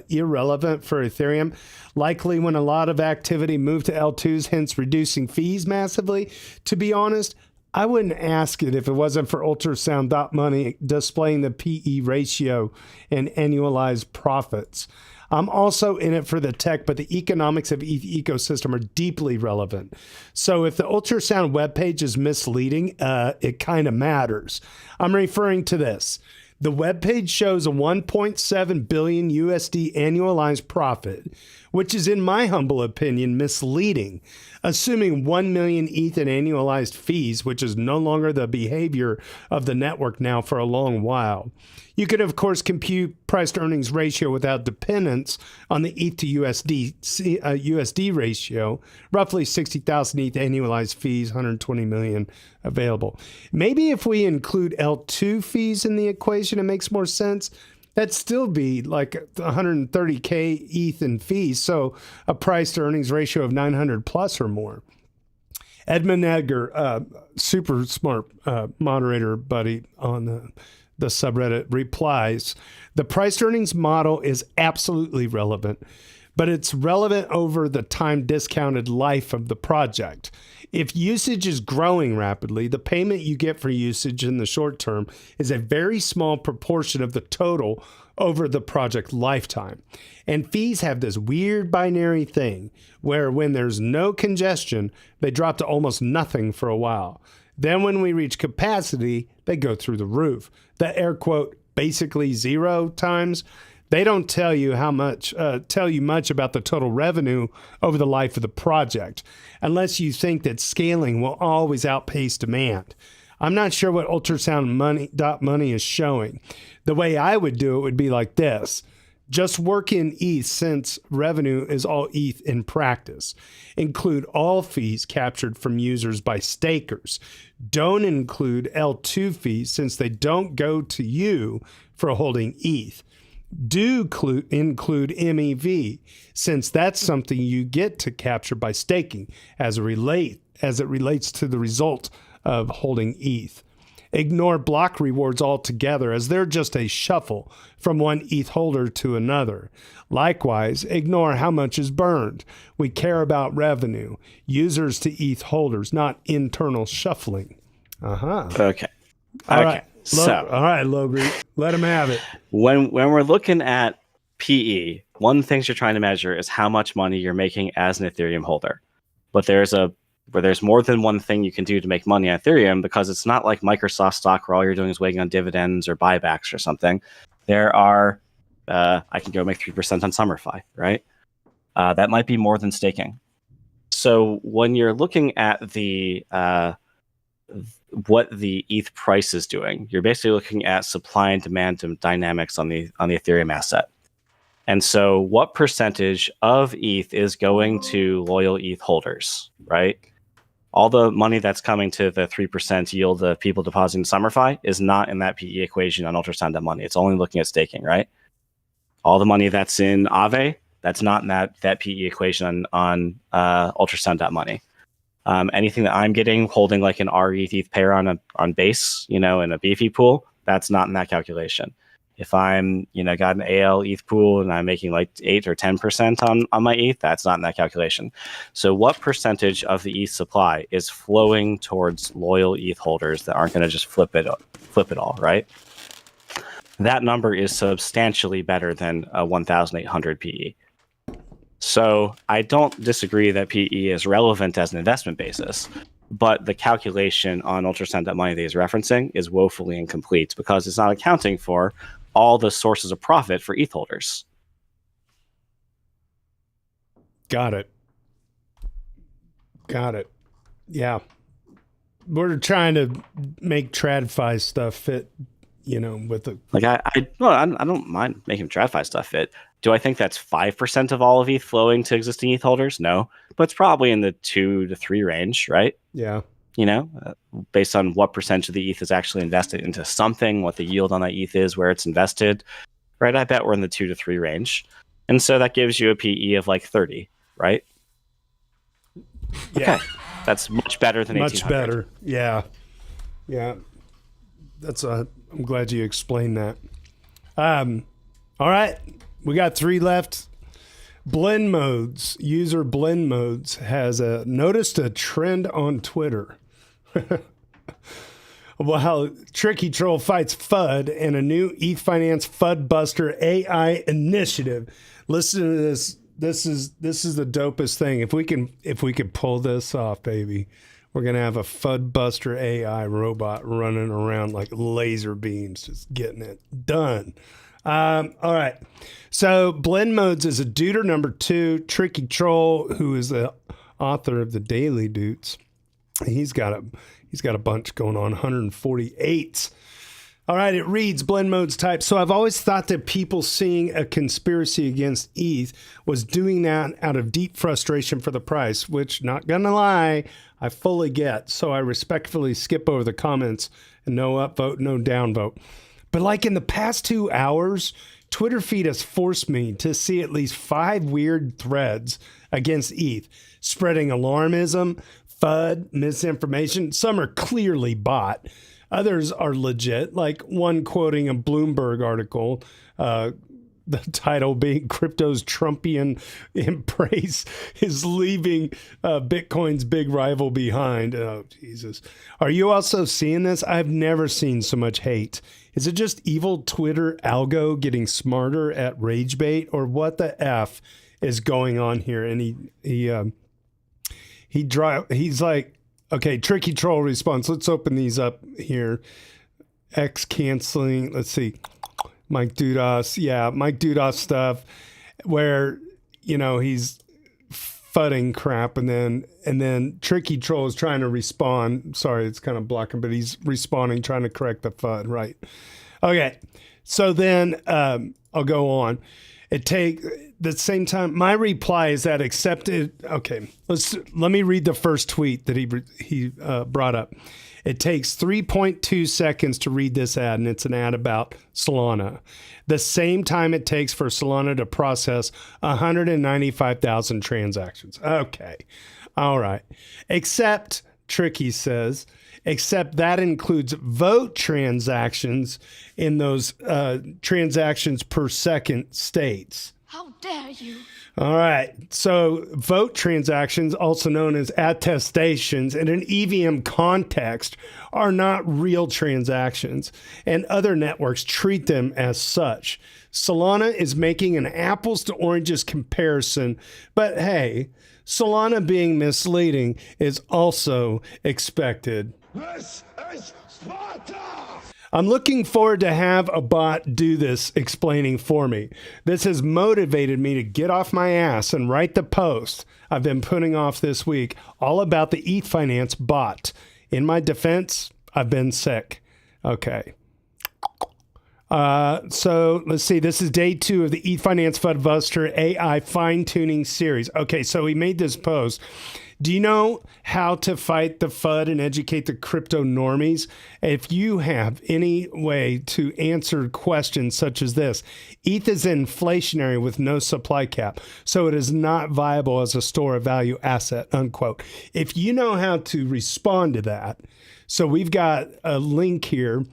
irrelevant for Ethereum? Likely when a lot of activity moved to L2s, hence reducing fees massively. To be honest, I wouldn't ask it if it wasn't for ultrasound.money displaying the PE ratio and annualized profits. I'm also in it for the tech, but the economics of ETH ecosystem are deeply relevant. So if the ultrasound webpage is misleading, it kind of matters. I'm referring to this. The webpage shows a 1.7 billion USD annualized profit, which is, in my humble opinion, misleading, assuming 1 million ETH in annualized fees, which is no longer the behavior of the network now for a long while. You could, of course, compute price to earnings ratio without dependence on the ETH to USD ratio, roughly 60,000 ETH annualized fees, 120 million available. Maybe if we include L2 fees in the equation, it makes more sense. That'd still be like 130K ETH in fees, so a price to earnings ratio of 900 plus or more. Edmund Edgar, super smart moderator buddy on the subreddit, replies, the price to earnings model is absolutely relevant, but it's relevant over the time discounted life of the project. If usage is growing rapidly, the payment you get for usage in the short term is a very small proportion of the total over the project lifetime. And fees have this weird binary thing where when there's no congestion, they drop to almost nothing for a while. Then when we reach capacity, they go through the roof. The air quote, basically 0 times, they don't tell you much about the total revenue over the life of the project, unless you think that scaling will always outpace demand. I'm not sure what ultrasound.money is showing. The way I would do it would be like this. Just work in ETH since revenue is all ETH in practice. Include all fees captured from users by stakers. Don't include L2 fees since they don't go to you for holding ETH. Do include MEV since that's something you get to capture by staking as it relates to the result of holding ETH. Ignore block rewards altogether as they're just a shuffle from one ETH holder to another. Likewise, ignore how much is burned. We care about revenue, users to ETH holders, not internal shuffling. Okay. All okay. right. So, all right, Logri, let him have it. When we're looking at PE, one of the things you're trying to measure is how much money you're making as an Ethereum holder. But there's more than one thing you can do to make money on Ethereum, because it's not like Microsoft stock where all you're doing is waiting on dividends or buybacks or something. There are, I can go make 3% on summer.fi, right? That might be more than staking. So when you're looking at the what the ETH price is doing, you're basically looking at supply and demand dynamics on the Ethereum asset. And so what percentage of ETH is going to loyal ETH holders, right? All the money that's coming to the 3% yield of people depositing summer.fi is not in that PE equation on ultrasound.money. It's only looking at staking, right? All the money that's in Aave, that's not in that PE equation on ultrasound.money. Anything that I'm getting holding like an RETH pair on base, in a BFE pool, that's not in that calculation. If I'm, got an AL ETH pool and I'm making like 8 or 10% on my ETH, that's not in that calculation. So what percentage of the ETH supply is flowing towards loyal ETH holders that aren't going to just flip it all, right? That number is substantially better than a 1,800 PE. So I don't disagree that PE is relevant as an investment basis, but the calculation on ultrasound.money that he's referencing is woefully incomplete because it's not accounting for all the sources of profit for ETH holders. Got it. Yeah. We're trying to make TradFi stuff fit, with the... Like, I don't mind making TradFi stuff fit. Do I think that's 5% of all of ETH flowing to existing ETH holders? No. But it's probably in the 2 to 3 range, right? Yeah. Based on what percentage of the ETH is actually invested into something, what the yield on that ETH is, where it's invested, right? I bet we're in the 2 to 3 range. And so that gives you a PE of like 30, right? Yeah. Okay. That's much better than 1,800. Much better. Yeah. Yeah. I'm glad you explained that. All right. We got 3 left. Blend Modes, user Blend Modes has noticed a trend on Twitter. While Tricky Troll fights FUD and a new ETH Finance FUD Buster AI initiative. Listen to this. This is the dopest thing. If we can pull this off, baby, we're gonna have a FUD Buster AI robot running around like laser beams, just getting it done. All right. So Blend Modes is a duder number 2, Tricky Troll, who is the author of the Daily Doots. He's got a bunch going on, 148. All right, it reads Blend Modes type. So I've always thought that people seeing a conspiracy against ETH was doing that out of deep frustration for the price, which, not gonna lie, I fully get. So I respectfully skip over the comments and no upvote, no downvote. But like in the past 2 hours, Twitter feed has forced me to see at least 5 weird threads against ETH, spreading alarmism, FUD, misinformation. Some are clearly bot. Others are legit, like one quoting a Bloomberg article, the title being Crypto's Trumpian Embrace is leaving Bitcoin's big rival behind. Oh, Jesus. Are you also seeing this? I've never seen so much hate. Is it just evil Twitter algo getting smarter at rage bait, or what the F is going on here? And he's like, okay, Tricky Troll response. Let's open these up here. X canceling. Let's see. Mike Dudas. Yeah, Mike Dudas stuff where, he's fudding crap, and then Tricky Troll is trying to respond. Sorry, it's kind of blocking, but he's responding, trying to correct the FUD, right? Okay, so then I'll go on. It take the same time. My reply is that accepted. Okay, let me read the first tweet that he brought up. It takes 3.2 seconds to read this ad, and it's an ad about Solana. The same time it takes for Solana to process 195,000 transactions. Okay, all right. Except, Tricky says, except that includes vote transactions in those transactions per second states. How dare you? All right. So vote transactions, also known as attestations in an EVM context, are not real transactions, and other networks treat them as such. Solana is making an apples to oranges comparison, but hey, Solana being misleading is also expected. This is Sparta! I'm looking forward to have a bot do this explaining for me. This has motivated me to get off my ass and write the post I've been putting off this week all about the ETH Finance bot. In my defense, I've been sick. Okay. So let's see. This is day 2 of the ETH Finance FUDbuster AI fine-tuning series. Okay, so he made this post. Do you know how to fight the FUD and educate the crypto normies? If you have any way to answer questions such as this, ETH is inflationary with no supply cap, so it is not viable as a store of value asset, unquote. If you know how to respond to that, so we've got a link here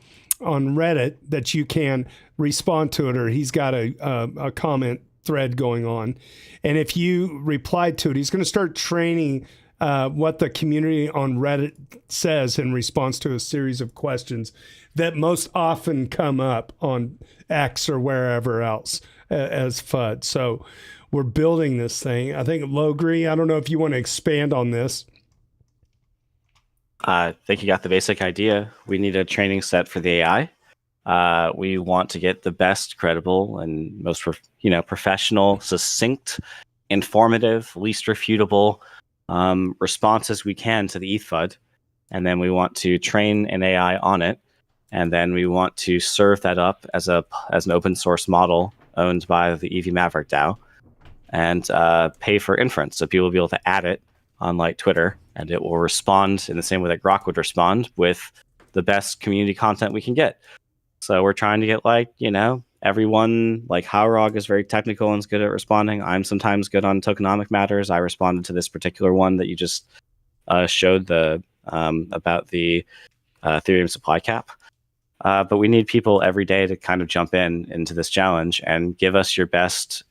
on Reddit that you can respond to it, or he's got a comment thread going on. And if you reply to it, he's going to start training what the community on Reddit says in response to a series of questions that most often come up on X or wherever else as FUD. So we're building this thing. I think Logri, I don't know if you want to expand on this. I think you got the basic idea. We need a training set for the AI. We want to get the best, credible, and most professional, succinct, informative, least refutable responses we can to the ETH FUD, and then we want to train an AI on it, and then we want to serve that up as an open source model owned by the EV Maverick DAO, and pay for inference, so people will be able to add it on like Twitter, and it will respond in the same way that Grok would respond with the best community content we can get. So we're trying to get everyone, like Howrog is very technical and is good at responding. I'm sometimes good on tokenomic matters. I responded to this particular one that you just showed about the Ethereum supply cap. But we need people every day to kind of jump into this challenge and give us your best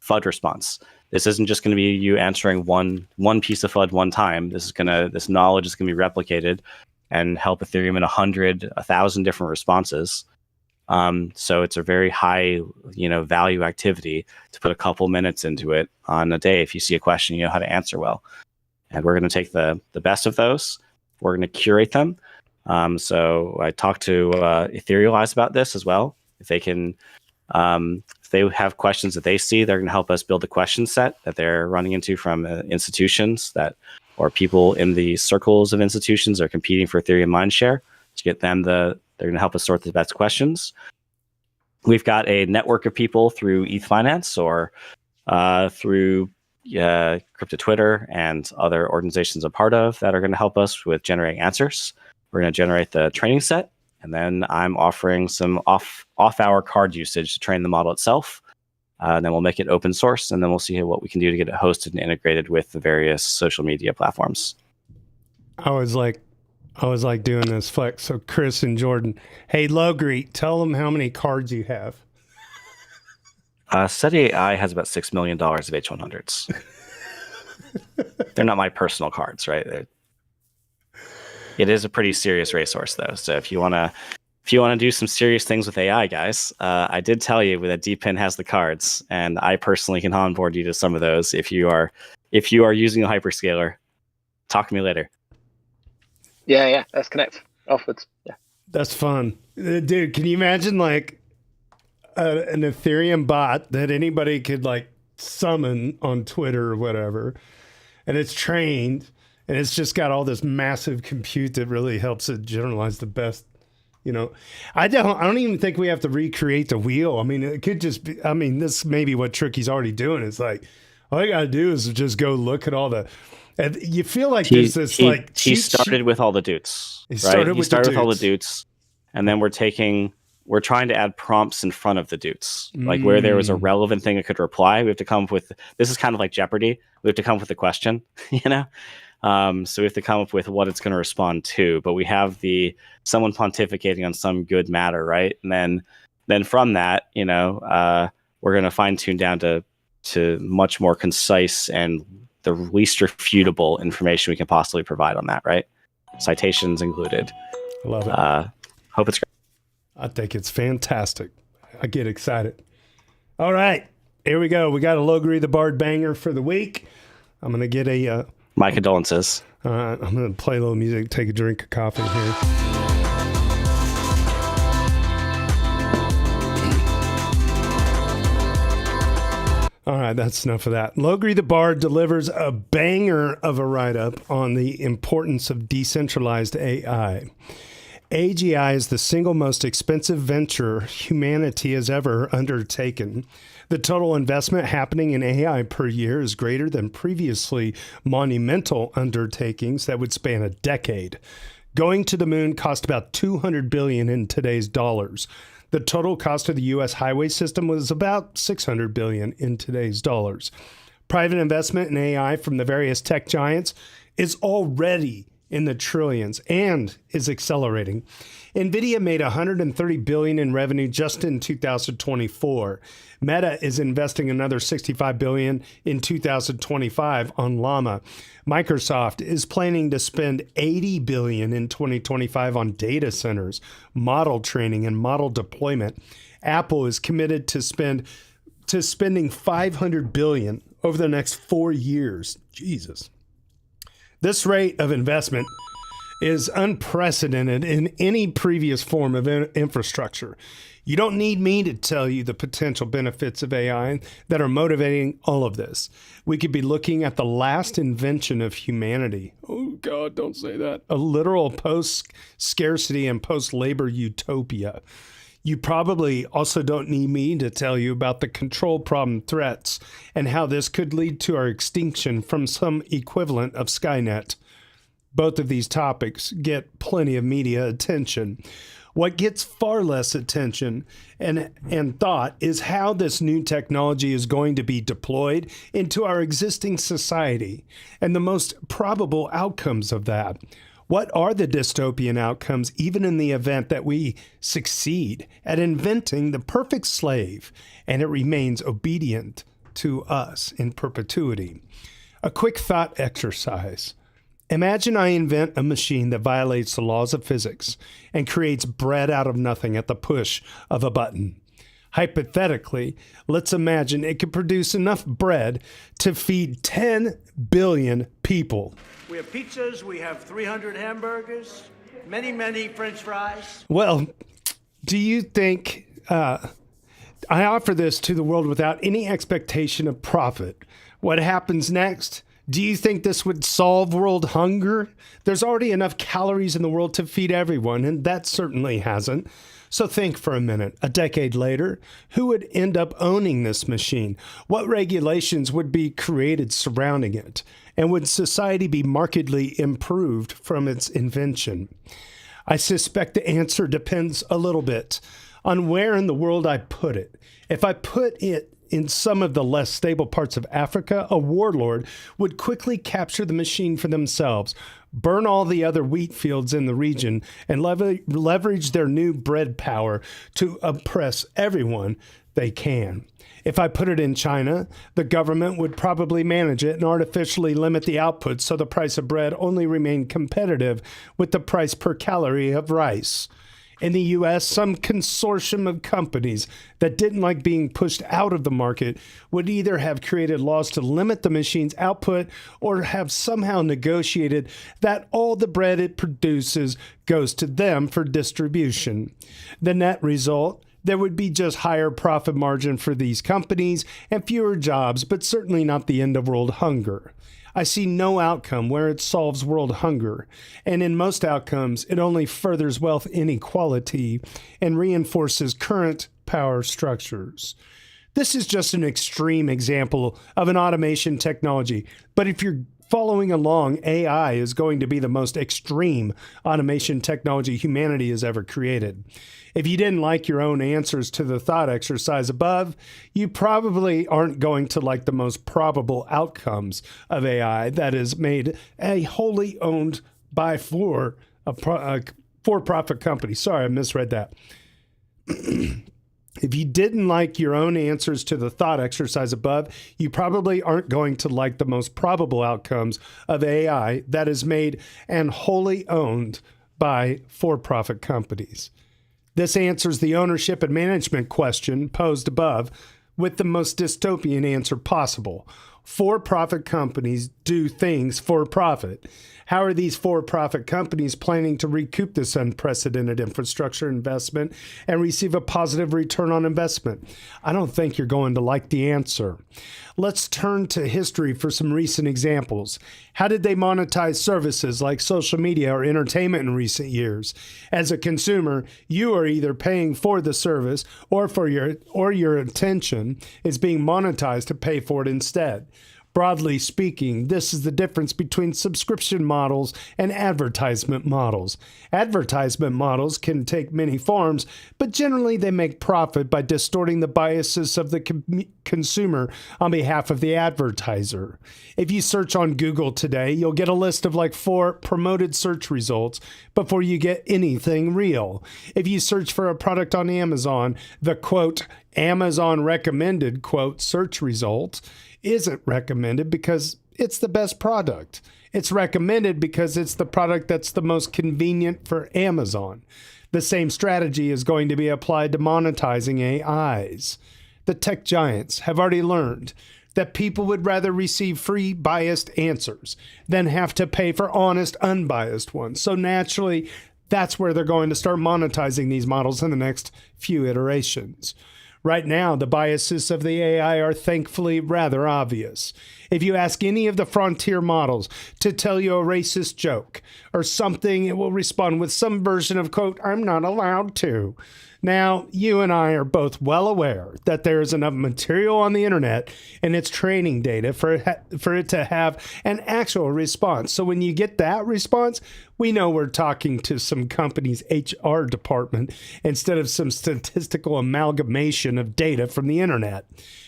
FUD response. This isn't just going to be you answering one piece of FUD one time. This knowledge is going to be replicated and help Ethereum in 100, 1,000 different responses. So it's a very high, value activity to put a couple minutes into it on a day. If you see a question, you know how to answer well. And we're going to take the best of those. We're going to curate them. So I talked to Etherealize about this as well. If they can, if they have questions that they see, they're going to help us build a question set that they're running into from institutions or people in the circles of institutions that are competing for Ethereum mindshare to get them they're going to help us sort the best questions. We've got a network of people through ETH Finance or through Crypto Twitter and other organizations I'm part of that are going to help us with generating answers. We're going to generate the training set, and then I'm offering some off-hour card usage to train the model itself. And then we'll make it open source, and then we'll see what we can do to get it hosted and integrated with the various social media platforms. I was like doing this flex. So Chris and Jordan, hey Logri, tell them how many cards you have. SETI AI has about $6 million of H100s. They're not my personal cards, right? It is a pretty serious racehorse, though. So if you want to do some serious things with AI, guys, I did tell you that DPIN has the cards, and I personally can onboard you to some of those if you are using a hyperscaler. Talk to me later. Yeah, let's connect afterwards. Yeah, that's fun, dude. Can you imagine like an Ethereum bot that anybody could like summon on Twitter or whatever, and it's trained, and it's just got all this massive compute that really helps it generalize the best. I don't even think we have to recreate the wheel. I mean, it could just be, this may be what Tricky's already doing. It's like, all you got to do is just go look at all the, and you feel like there's this he started with all the doots. He started with all the doots, and then we're trying to add prompts in front of the doots, like where there was a relevant thing it could reply. We have to come up with, this is kind of like Jeopardy. We have to come up with a question, so we have to come up with what it's going to respond to, but we have someone pontificating on some good matter, right? And then from that, we're going to fine tune down to much more concise and the least refutable information we can possibly provide on that, right? Citations included. I love it. Hope it's great. I think it's fantastic. I get excited. All right, here we go. We got a Logri the Bard banger for the week. I'm going to get my condolences. I'm going to play a little music, take a drink of coffee here. All right, that's enough of that. Logri the Bard delivers a banger of a write-up on the importance of decentralized AI. AGI is the single most expensive venture humanity has ever undertaken. The total investment happening in AI per year is greater than previously monumental undertakings that would span a decade. Going to the moon cost about $200 billion in today's dollars. The total cost of the U.S. highway system was about $600 billion in today's dollars. Private investment in AI from the various tech giants is already in the trillions and is accelerating. NVIDIA made $130 billion in revenue just in 2024. Meta is investing another $65 billion in 2025 on Llama. Microsoft is planning to spend $80 billion in 2025 on data centers, model training, and model deployment. Apple is committed to spending $500 billion over the next 4 years. Jesus. This rate of investment is unprecedented in any previous form of infrastructure. You don't need me to tell you the potential benefits of AI that are motivating all of this. We could be looking at the last invention of humanity. Oh, God, don't say that. A literal post-scarcity and post-labor utopia. You probably also don't need me to tell you about the control problem threats and how this could lead to our extinction from some equivalent of Skynet. Both of these topics get plenty of media attention. What gets far less attention and thought is how this new technology is going to be deployed into our existing society and the most probable outcomes of that. What are the dystopian outcomes, even in the event that we succeed at inventing the perfect slave and it remains obedient to us in perpetuity? A quick thought exercise. Imagine I invent a machine that violates the laws of physics and creates bread out of nothing at the push of a button. Hypothetically, let's imagine it could produce enough bread to feed 10 billion people. We have pizzas, we have 300 hamburgers, many French fries. Well, do you think I offer this to the world without any expectation of profit? What happens next? Do you think this would solve world hunger? There's already enough calories in the world to feed everyone, and that certainly hasn't. So think for a minute. A decade later, who would end up owning this machine? What regulations would be created surrounding it? And would society be markedly improved from its invention? I suspect the answer depends a little bit on where in the world I put it. If I put it in some of the less stable parts of Africa, a warlord would quickly capture the machine for themselves, burn all the other wheat fields in the region, and leverage their new bread power to oppress everyone they can. If I put it in China, the government would probably manage it and artificially limit the output so the price of bread only remained competitive with the price per calorie of rice. In the U.S., some consortium of companies that didn't like being pushed out of the market would either have created laws to limit the machine's output or have somehow negotiated that all the bread it produces goes to them for distribution. The net result? There would be just higher profit margin for these companies and fewer jobs, but certainly not the end of world hunger. I see no outcome where it solves world hunger, and in most outcomes, it only furthers wealth inequality and reinforces current power structures. This is just an extreme example of an automation technology, but if you're following along, AI is going to be the most extreme automation technology humanity has ever created. If you didn't like your own answers to the thought exercise above, you probably aren't going to like the most probable outcomes of AI that is made a wholly owned by for-profit company. Sorry, I misread that. If you didn't like your own answers to the thought exercise above, you probably aren't going to like the most probable outcomes of AI that is made and wholly owned by for-profit companies. This answers the ownership and management question posed above with the most dystopian answer possible. For-profit companies do things for profit. How are these for-profit companies planning to recoup this unprecedented infrastructure investment and receive a positive return on investment? I don't think you're going to like the answer. Let's turn to history for some recent examples. How did they monetize services like social media or entertainment in recent years? As a consumer, you are either paying for the service or your attention is being monetized to pay for it instead. Broadly speaking, this is the difference between subscription models and advertisement models. Advertisement models can take many forms, but generally they make profit by distorting the biases of the consumer on behalf of the advertiser. If you search on Google today, you'll get a list of like 4 promoted search results before you get anything real. If you search for a product on Amazon, the quote, Amazon recommended quote search result isn't recommended because it's the best product. It's recommended because it's the product that's the most convenient for Amazon. The same strategy is going to be applied to monetizing AIs. The tech giants have already learned that people would rather receive free biased answers than have to pay for honest, unbiased ones. So naturally, that's where they're going to start monetizing these models in the next few iterations. Right now, the biases of the AI are thankfully rather obvious. If you ask any of the frontier models to tell you a racist joke or something, it will respond with some version of, quote, I'm not allowed to. Now, you and I are both well aware that there is enough material on the internet and its training data for it to have an actual response. So when you get that response, we know we're talking to some company's HR department instead of some statistical amalgamation of data from the internet.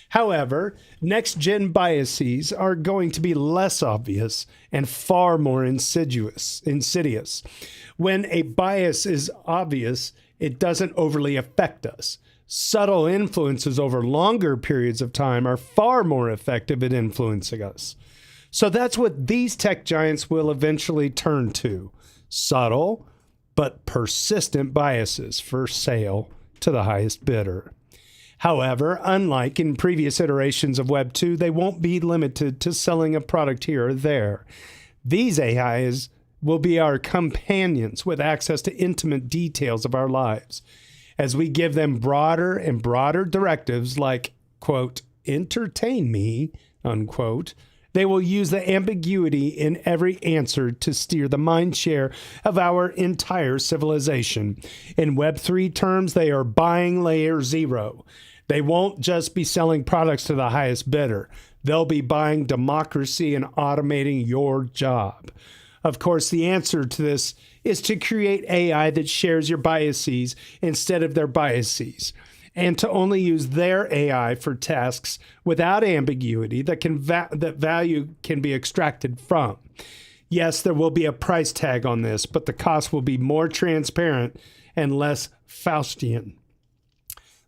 However, next-gen biases are going to be less obvious and far more insidious. When a bias is obvious, it doesn't overly affect us. Subtle influences over longer periods of time are far more effective at influencing us. So that's what these tech giants will eventually turn to. Subtle but persistent biases for sale to the highest bidder. However, unlike in previous iterations of Web 2, they won't be limited to selling a product here or there. These AIs will be our companions with access to intimate details of our lives. As we give them broader and broader directives like, quote, entertain me, unquote, they will use the ambiguity in every answer to steer the mind share of our entire civilization. In Web3 terms, they are buying layer 0. They won't just be selling products to the highest bidder. They'll be buying democracy and automating your job. Of course, the answer to this is to create AI that shares your biases instead of their biases, and to only use their AI for tasks without ambiguity that value can be extracted from. Yes, there will be a price tag on this, but the cost will be more transparent and less Faustian.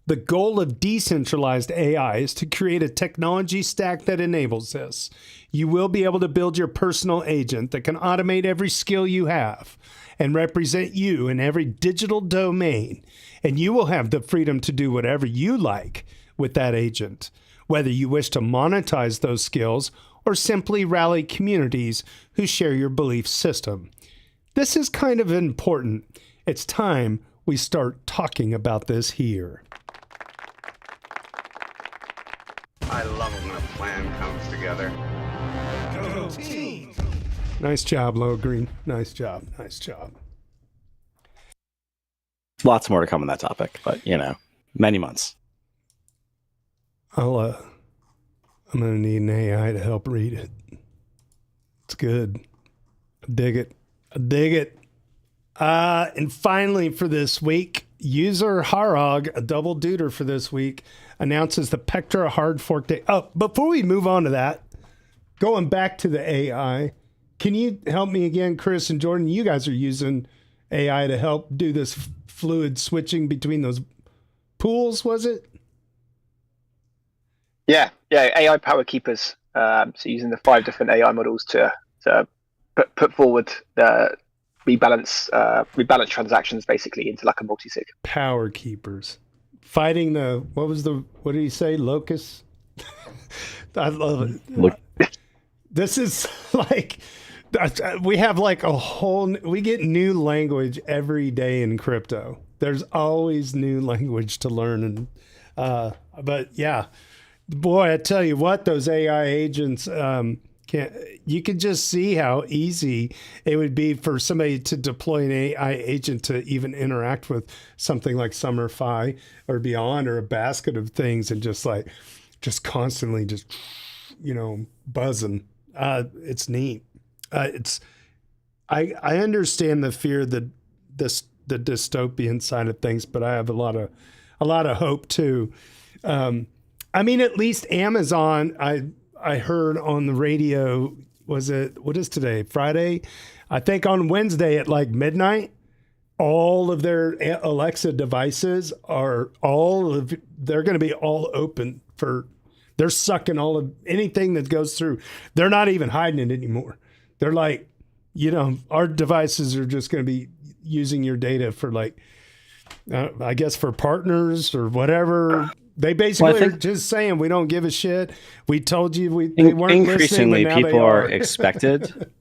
The goal of decentralized AI is to create a technology stack that enables this. You will be able to build your personal agent that can automate every skill you have and represent you in every digital domain. And you will have the freedom to do whatever you like with that agent, whether you wish to monetize those skills or simply rally communities who share your belief system. This is kind of important. It's time we start talking about this here. I love it when a plan comes together. Go team. Nice job, Low Green. Nice job. Nice job. Lots more to come on that topic, but many months. I'm gonna need an AI to help read it. It's good. I dig it. And finally for this week, user Harog, a double duder for this week, announces the Pectra hard fork day. Oh, before we move on to that, going back to the AI, can you help me again, Chris and Jordan? You guys are using AI to help do this fluid switching between those pools, was it? Yeah, AI power keepers. So using the 5 different AI models to put forward the rebalance transactions basically into like a multi-sig. Power keepers. Fighting what did he say? Locusts? I love it. This is like, we have like we get new language every day in crypto. There's always new language to learn. But yeah, boy, I tell you what, those AI agents, you could just see how easy it would be for somebody to deploy an AI agent to even interact with something like summer.fi or beyond, or a basket of things, and just constantly buzzing. It's neat. I understand the fear that the dystopian side of things, but I have a lot of hope too. At least Amazon, I heard on the radio, what is today? Friday? I think on Wednesday at like midnight, all of their Alexa devices they're going to be all open they're sucking all of anything that goes through. They're not even hiding it anymore. They're like, our devices are just going to be using your data for I guess for partners or whatever. They basically are just saying, we don't give a shit. We told you they weren't increasingly listening, but now people they are expected.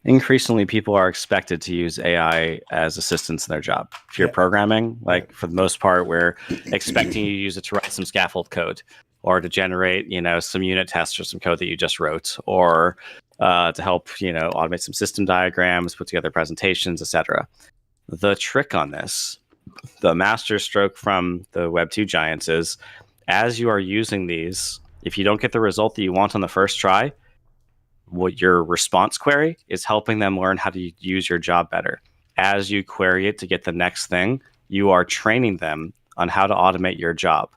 Increasingly, people are expected to use AI as assistants in their job. If you're programming, for the most part, we're expecting you to use it to write some scaffold code, or to generate, some unit tests or some code that you just wrote, or to help, automate some system diagrams, put together presentations, etc. The trick on this, the master stroke from the Web2 giants, is as you are using these, if you don't get the result that you want on the first try, what your response query is helping them learn how to use your job better. As you query it to get the next thing, you are training them on how to automate your job.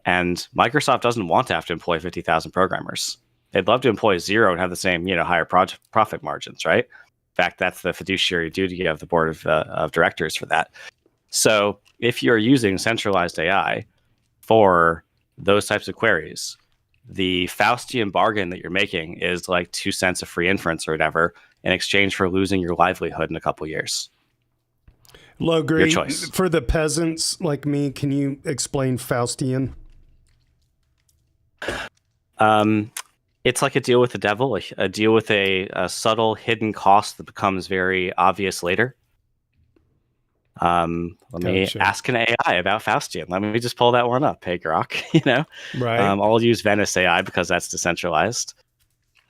And Microsoft doesn't want to have to employ 50,000 programmers. They'd love to employ 0 and have the same, higher profit margins, right? In fact, that's the fiduciary duty of the board of directors for that. So if you're using centralized AI for those types of queries, the Faustian bargain that you're making is like 2 cents of free inference or whatever in exchange for losing your livelihood in a couple years. Low grade. Your choice. For the peasants like me, can you explain Faustian? It's like a deal with the devil, a deal with a subtle hidden cost that becomes very obvious later. Let me ask an AI about Faustian. Let me just pull that one up. Hey, Grok, Right. I'll use Venice AI because that's decentralized.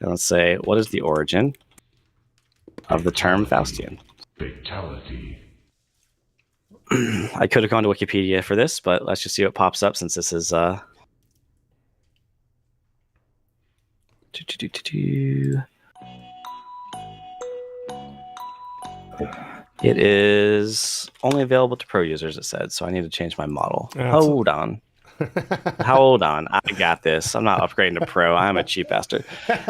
And let's say, what is the origin of the term Faustian? Fatality. I could have gone to Wikipedia for this, but let's just see what pops up since this is It is only available to pro users, it said, so I need to change my model. Hold on. I got this. I'm not upgrading to pro. I'm a cheap bastard.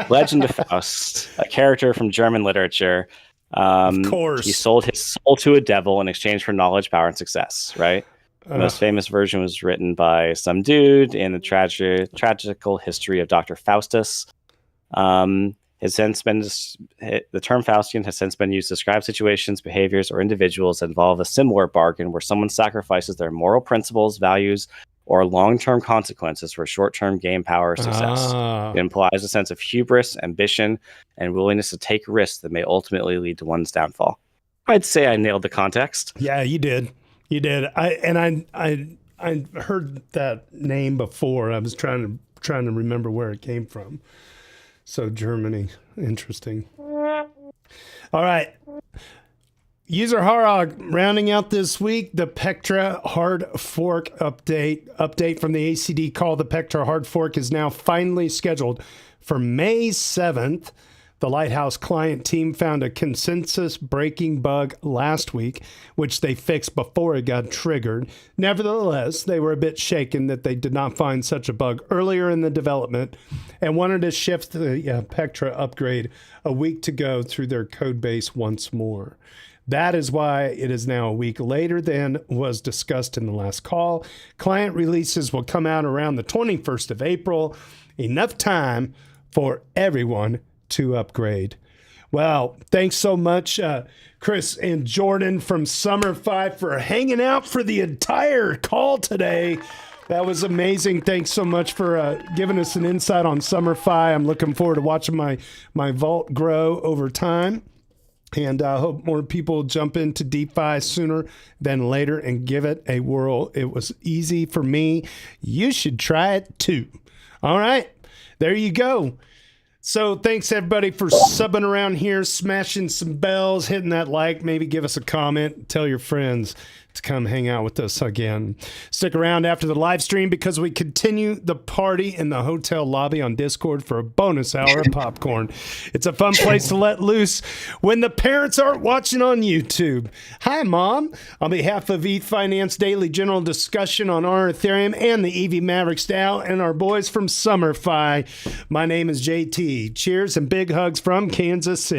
Legend of Faust, a character from German literature. Of course. He sold his soul to a devil in exchange for knowledge, power, and success, right? The most famous version was written by some dude in the tragical history of Dr. Faustus. The term Faustian has since been used to describe situations, behaviors, or individuals that involve a similar bargain where someone sacrifices their moral principles, values, or long-term consequences for short-term gain, power, or success. It implies a sense of hubris, ambition, and willingness to take risks that may ultimately lead to one's downfall. I'd say I nailed the context. Yeah, you did. I heard that name before. I was trying to remember where it came from. So Germany, interesting. All right. User Harog rounding out this week, the Pectra hard fork update from the ACD call. The Pectra hard fork is now finally scheduled for May 7th. The Lighthouse client team found a consensus-breaking bug last week, which they fixed before it got triggered. Nevertheless, they were a bit shaken that they did not find such a bug earlier in the development and wanted to shift the Pectra upgrade a week to go through their code base once more. That is why it is now a week later than was discussed in the last call. Client releases will come out around the 21st of April. Enough time for everyone to upgrade. Well, thanks so much, Chris and Jordan from summer.fi for hanging out for the entire call today. That was amazing. Thanks so much for giving us an insight on summer.fi. I'm looking forward to watching my vault grow over time. And I hope more people jump into DeFi sooner than later and give it a whirl. It was easy for me. You should try it too. All right, there you go. So thanks everybody for subbing around here, smashing some bells, hitting that like, maybe give us a comment, tell your friends to come hang out with us again. Stick around after the live stream because we continue the party in the hotel lobby on Discord for a bonus hour of popcorn. It's a fun place to let loose when the parents aren't watching on YouTube. Hi, Mom. On behalf of ETH Finance Daily General Discussion on our Ethereum and the EV Mavericks DAO and our boys from summer.fi, my name is JT. Cheers and big hugs from Kansas City.